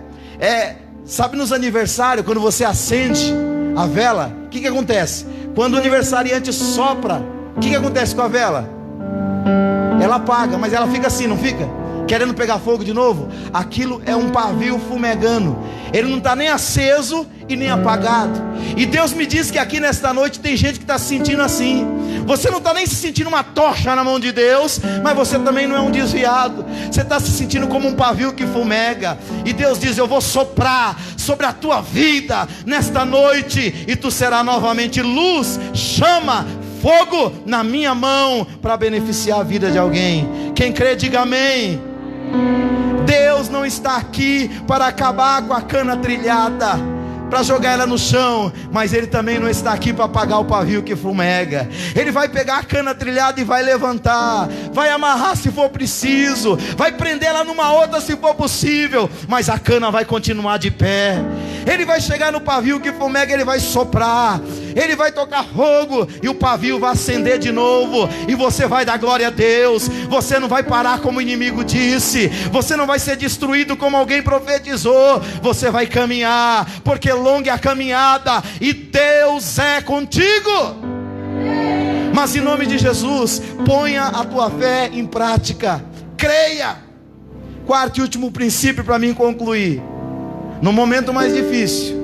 Sabe, nos aniversários, quando você acende a vela, o que acontece? Quando o aniversariante sopra, o que acontece com a vela? Ela apaga, mas ela fica assim, não fica? Querendo pegar fogo de novo. Aquilo é um pavio fumegando. Ele não está nem aceso e nem apagado. E Deus me diz que aqui nesta noite tem gente que está se sentindo assim. Você não está nem se sentindo uma tocha na mão de Deus, mas você também não é um desviado. Você está se sentindo como um pavio que fumega. E Deus diz: eu vou soprar sobre a tua vida nesta noite, e tu serás novamente luz, chama, fogo na minha mão, para beneficiar a vida de alguém. Quem crê, diga amém. Deus não está aqui para acabar com a cana trilhada, para jogar ela no chão, mas Ele também não está aqui para apagar o pavio que fumega. Ele vai pegar a cana trilhada e vai levantar, vai amarrar se for preciso, vai prender ela numa outra se for possível, mas a cana vai continuar de pé. Ele vai chegar no pavio que fumega, Ele vai soprar, Ele vai tocar fogo e o pavio vai acender de novo, e você vai dar glória a Deus. Você não vai parar como o inimigo disse, você não vai ser destruído como alguém profetizou. Você vai caminhar, porque longa é a caminhada e Deus é contigo. Mas em nome de Jesus, ponha a tua fé em prática, creia. Quarto e último princípio para mim concluir: no momento mais difícil,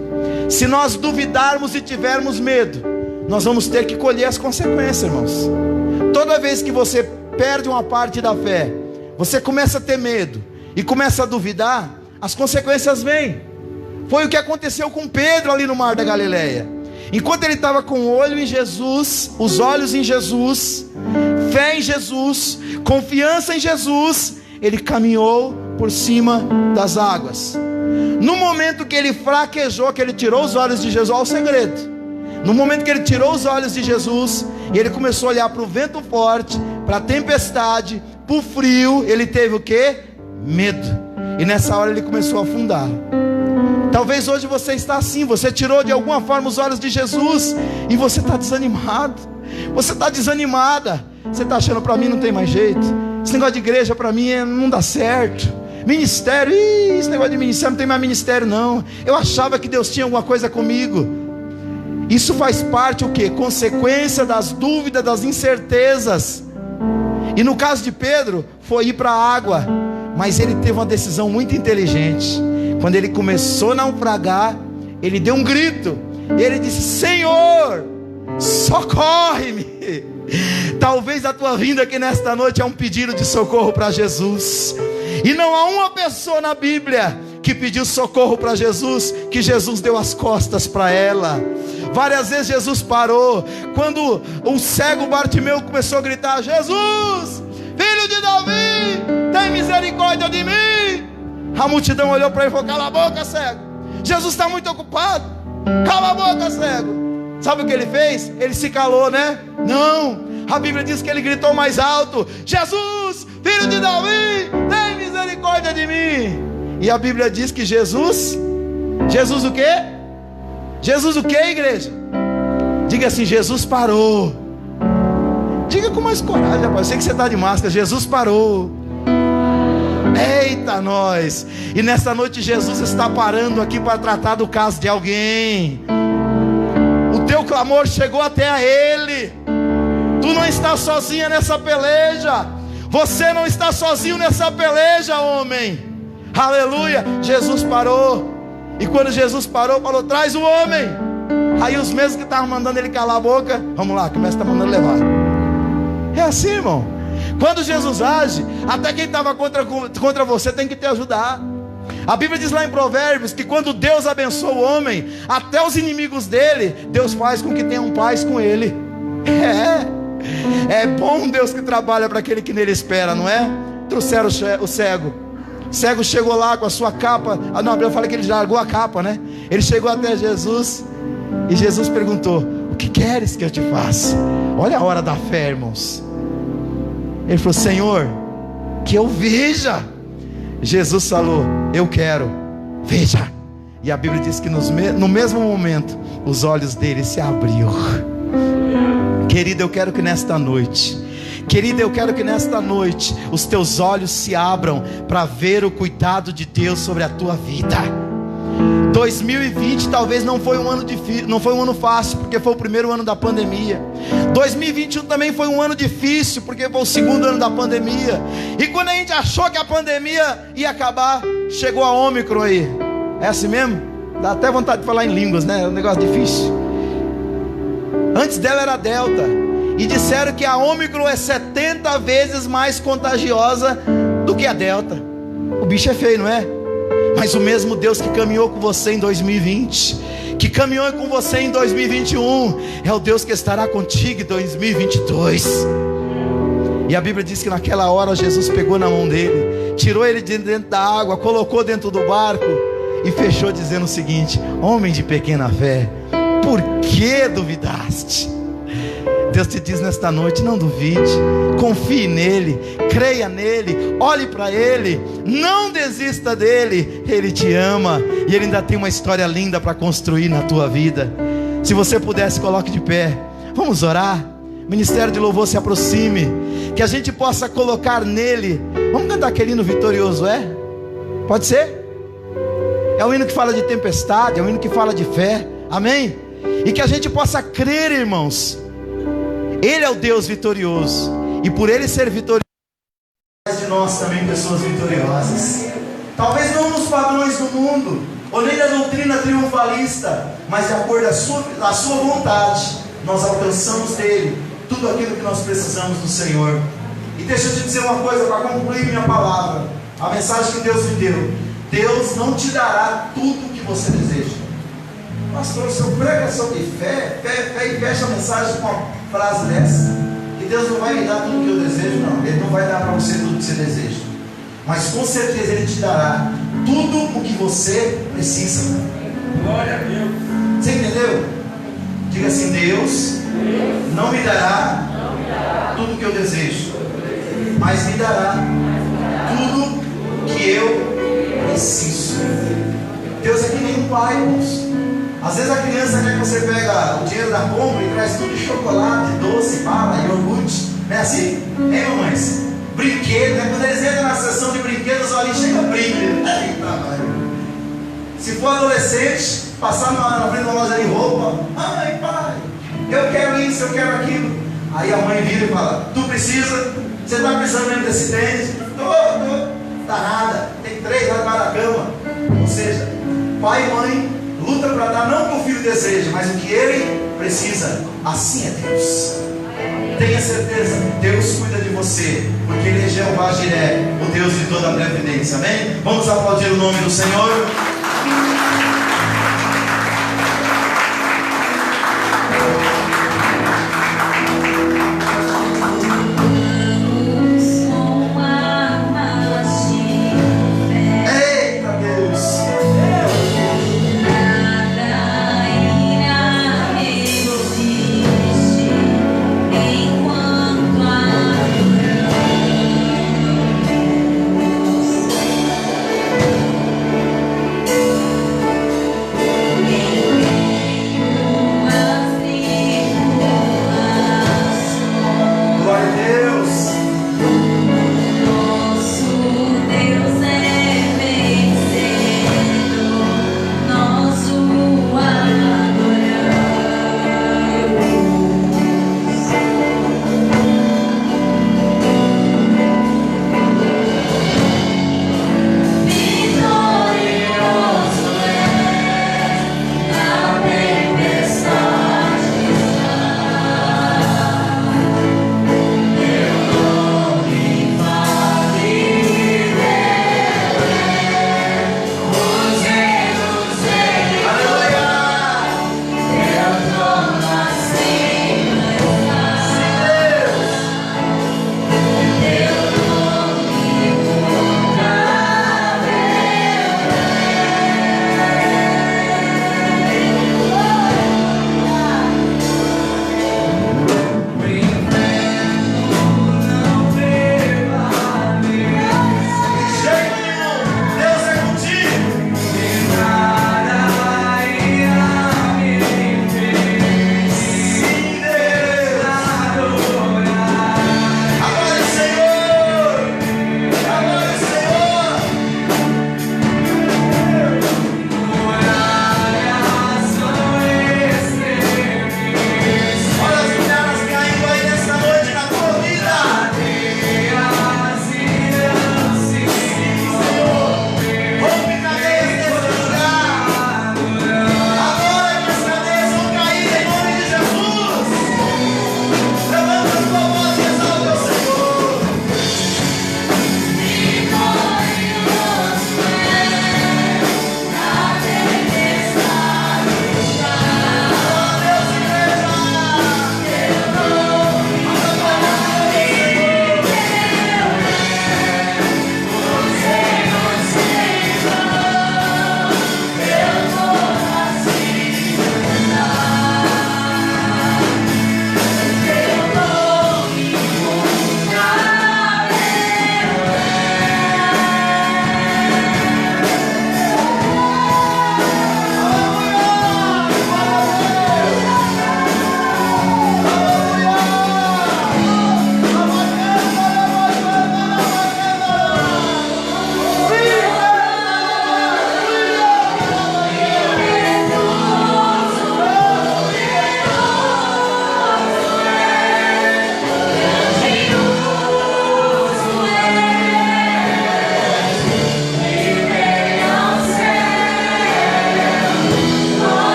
se nós duvidarmos e tivermos medo, nós vamos ter que colher as consequências, irmãos. Toda vez que você perde uma parte da fé, você começa a ter medo e começa a duvidar, as consequências vêm. Foi o que aconteceu com Pedro ali no Mar da Galileia. Enquanto ele estava com o olho em Jesus, os olhos em Jesus, fé em Jesus, confiança em Jesus, ele caminhou por cima das águas. No momento que ele fraquejou, que ele tirou os olhos de Jesus, olha o segredo. No momento que ele tirou os olhos de Jesus, e ele começou a olhar para o vento forte, para a tempestade, para o frio, ele teve o quê? Medo. E nessa hora ele começou a afundar. Talvez hoje você está assim, você tirou de alguma forma os olhos de Jesus, e você está desanimado, você está desanimada, você está achando, para mim não tem mais jeito, esse negócio de igreja para mim não dá certo, ministério, esse negócio de ministério não tem mais ministério não, eu achava que Deus tinha alguma coisa comigo. Isso faz parte o quê? Consequência das dúvidas, das incertezas. E no caso de Pedro, foi ir para a água, mas ele teve uma decisão muito inteligente. Quando ele começou a naufragar, ele deu um grito, e ele disse: Senhor, socorre-me. Talvez a tua vinda aqui nesta noite é um pedido de socorro para Jesus. E não há uma pessoa na Bíblia que pediu socorro para Jesus, que Jesus deu as costas para ela. Várias vezes Jesus parou. Quando o cego Bartimeu começou a gritar: Jesus, filho de Davi, tem misericórdia de mim. A multidão olhou para ele e falou: cala a boca, cego, Jesus está muito ocupado, cala a boca, cego. Sabe o que ele fez? Ele se calou, né? Não, a Bíblia diz que ele gritou mais alto: Jesus, filho de Davi, tem misericórdia de mim. E a Bíblia diz que Jesus o quê? Jesus o quê, igreja? Diga assim: Jesus parou. Diga com mais coragem, rapaz, eu sei que você está de máscara. Jesus parou. Eita nós. E nessa noite Jesus está parando aqui para tratar do caso de alguém. O teu clamor chegou até a Ele. Tu não está sozinha nessa peleja. Você não está sozinho nessa peleja, homem. Aleluia. Jesus parou. E quando Jesus parou, falou: traz o homem. Aí os mesmos que estavam mandando ele calar a boca: vamos lá, que o mestre está mandando levar. É assim, irmão. Quando Jesus age, até quem estava contra você tem que te ajudar. A Bíblia diz lá em Provérbios que quando Deus abençoa o homem, até os inimigos dele, Deus faz com que tenham paz com ele. É bom Deus que trabalha para aquele que nele espera, não é? Trouxeram o cego. O cego chegou lá com a sua capa. Não, a Bíblia fala que ele já largou a capa, né? Ele chegou até Jesus, e Jesus perguntou: o que queres que eu te faça? Olha a hora da fé, irmãos. Ele falou: Senhor, que eu veja. Jesus falou: eu quero, veja. E a Bíblia diz que no mesmo momento os olhos dele se abriram. Querido, eu quero que nesta noite, querida, eu quero que nesta noite os teus olhos se abram para ver o cuidado de Deus sobre a tua vida. 2020 talvez não foi um ano difícil, não foi um ano fácil, porque foi o primeiro ano da pandemia. 2021 também foi um ano difícil, porque foi o segundo ano da pandemia. E quando a gente achou que a pandemia ia acabar, chegou a Ômicron aí. É assim mesmo? Dá até vontade de falar em línguas, né? É um negócio difícil. Antes dela era a Delta, e disseram que a Ômicron é 70 vezes mais contagiosa do que a Delta. O bicho é feio, não é? Mas o mesmo Deus que caminhou com você em 2020, que caminhou com você em 2021, é o Deus que estará contigo em 2022. E a Bíblia diz que naquela hora Jesus pegou na mão dele, tirou ele de dentro da água, colocou dentro do barco e fechou dizendo o seguinte: homem de pequena fé, por que duvidaste? Deus te diz nesta noite: não duvide, confie nele, creia nele, olhe para ele, não desista dele. Ele te ama e ele ainda tem uma história linda para construir na tua vida. Se você pudesse, coloque de pé, vamos orar. Ministério de louvor, se aproxime, que a gente possa colocar nele. Vamos cantar aquele hino vitorioso, pode ser? É um hino que fala de tempestade, é um hino que fala de fé, amém? E que a gente possa crer, irmãos, Ele é o Deus vitorioso, e por Ele ser vitorioso, faz de nós também pessoas vitoriosas. Talvez não nos padrões do mundo, ou nem da doutrina triunfalista, mas de acordo à sua vontade, nós alcançamos dele tudo aquilo que nós precisamos do Senhor. E deixa eu te dizer uma coisa para concluir minha palavra, a mensagem que Deus me deu: Deus não te dará tudo o que você deseja. Pastor, se eu prego sobre fé e fecha a mensagem com uma frase dessa, que Deus não vai me dar tudo o que eu desejo, não. Ele não vai dar para você tudo o que você deseja, mas com certeza Ele te dará tudo o que você precisa. Glória a Deus. Você entendeu? Que Diga assim: Deus não me dará tudo que eu desejo, mas me dará tudo que eu preciso. Deus é que nem um pai, irmãos. Às vezes a criança quer que você pega o dinheiro da compra e traz tudo de chocolate, doce, bala, iogurte. Não é assim? Hein, mamães? Brinquedo, né? Quando eles entram na sessão de brinquedos, ali chega brinquedo. Se for adolescente, passar na frente de uma loja de roupa: mãe, pai, eu quero isso, eu quero aquilo. Aí a mãe vira e fala: tu precisa? Você está precisando mesmo desse tênis? Tô, tá nada, tem 3 lá para a cama. Ou seja, pai e mãe luta para dar não o que o filho deseja, mas o que ele precisa. Assim é Deus. Tenha certeza, Deus cuida de você, porque Ele é Jeová Jiré, o Deus de toda a previdência. Amém? Vamos aplaudir o nome do Senhor.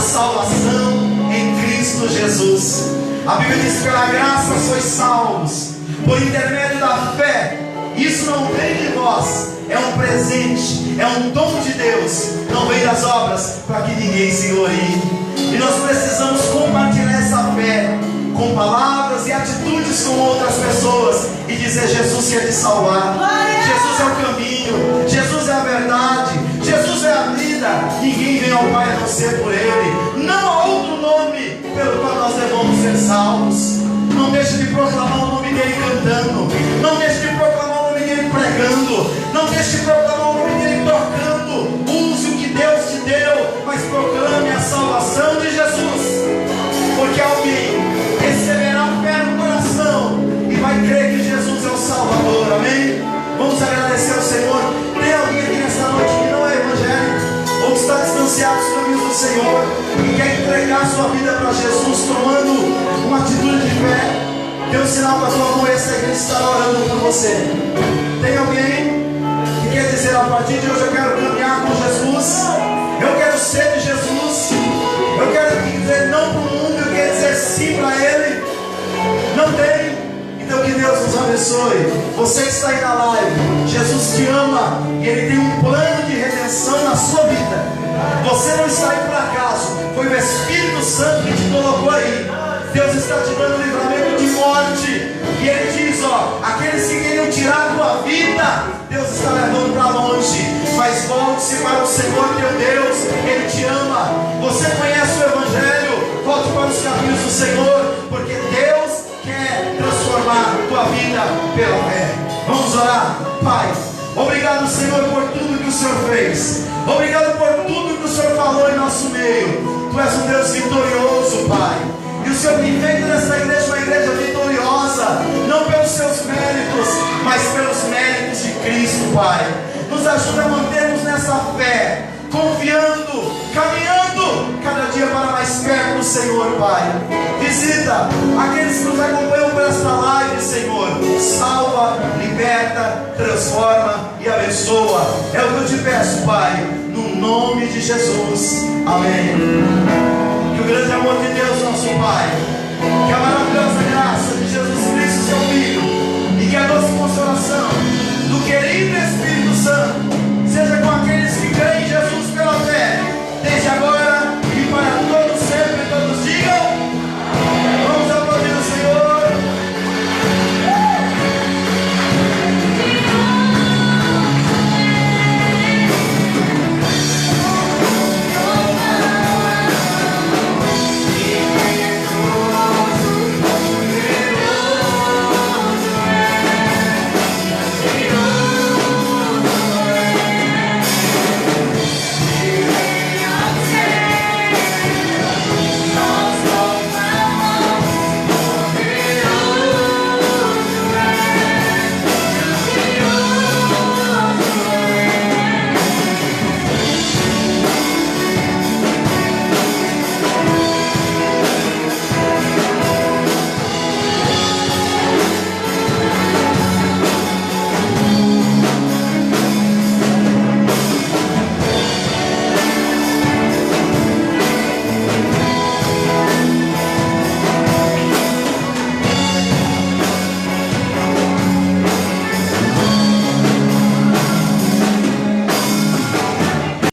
salvação em Cristo Jesus. A Bíblia diz que pela graça sois salvos, por intermédio da fé. Isso não vem de vós, é um presente, é um dom de Deus, não vem das obras, para que ninguém se glorie. E nós precisamos compartilhar essa fé com palavras e atitudes com outras pessoas e dizer: Jesus quer te salvar, Jesus é o caminho, Jesus é a verdade, Jesus é a vida. Ninguém vem ao Pai a não ser por Ele. Não há outro nome pelo qual nós devemos ser salvos. Não deixe de proclamar o nome dele cantando, não deixe de proclamar o nome dele pregando, não deixe de proclamar o nome dele tocando. Use o que Deus te deu, mas proclame a salvação de Jesus, porque alguém receberá fé no coração e vai crer que Jesus é o Salvador. Amém? Vamos agradecer ao Senhor. Tem alguém aqui nessa noite que não é evangélico, ou que está distanciado dos caminhos do Senhor e quer entregar sua vida para Jesus, tomando uma atitude de fé? Dê um sinal com a sua mão, essa igreja está orando por você. Tem alguém que quer dizer: a partir de hoje eu quero caminhar com Jesus, eu quero ser de Jesus, eu quero dizer não para o mundo, eu quero dizer sim para Ele? Não tem? Então que Deus nos abençoe. Você que está aí na live, Jesus te ama e Ele tem um plano de redenção na sua vida. Você não está aí por acaso, foi o Espírito Santo que te colocou aí. Deus está te dando livramento de morte, e Ele diz: ó, aqueles que queriam tirar a tua vida, Deus está levando para longe. Mas volte-se para o Senhor teu Deus, Ele te ama. Você conhece o Evangelho, volte para os caminhos do Senhor, porque Deus quer transformar a tua vida pela fé. Vamos orar. Pai, obrigado, Senhor, por tudo que o Senhor fez. Obrigado por tudo que o Senhor falou em nosso meio. Tu és um Deus vitorioso, Pai. E o Senhor tem feito nessa igreja uma igreja vitoriosa, não pelos seus méritos, mas pelos méritos de Cristo, Pai. Nos ajuda a mantermos nessa fé, confiando, caminhando cada dia para mais perto do Senhor, Pai. Visita aqueles que nos acompanham por esta live, Senhor. Salva, liberta, transforma e abençoa. É o que eu te peço, Pai, no nome de Jesus. Amém. Que o grande amor de Deus, nosso Pai, que a maravilhosa graça de Jesus Cristo, seu Filho, e que a doce consolação do querido Espírito Santo seja com aqueles que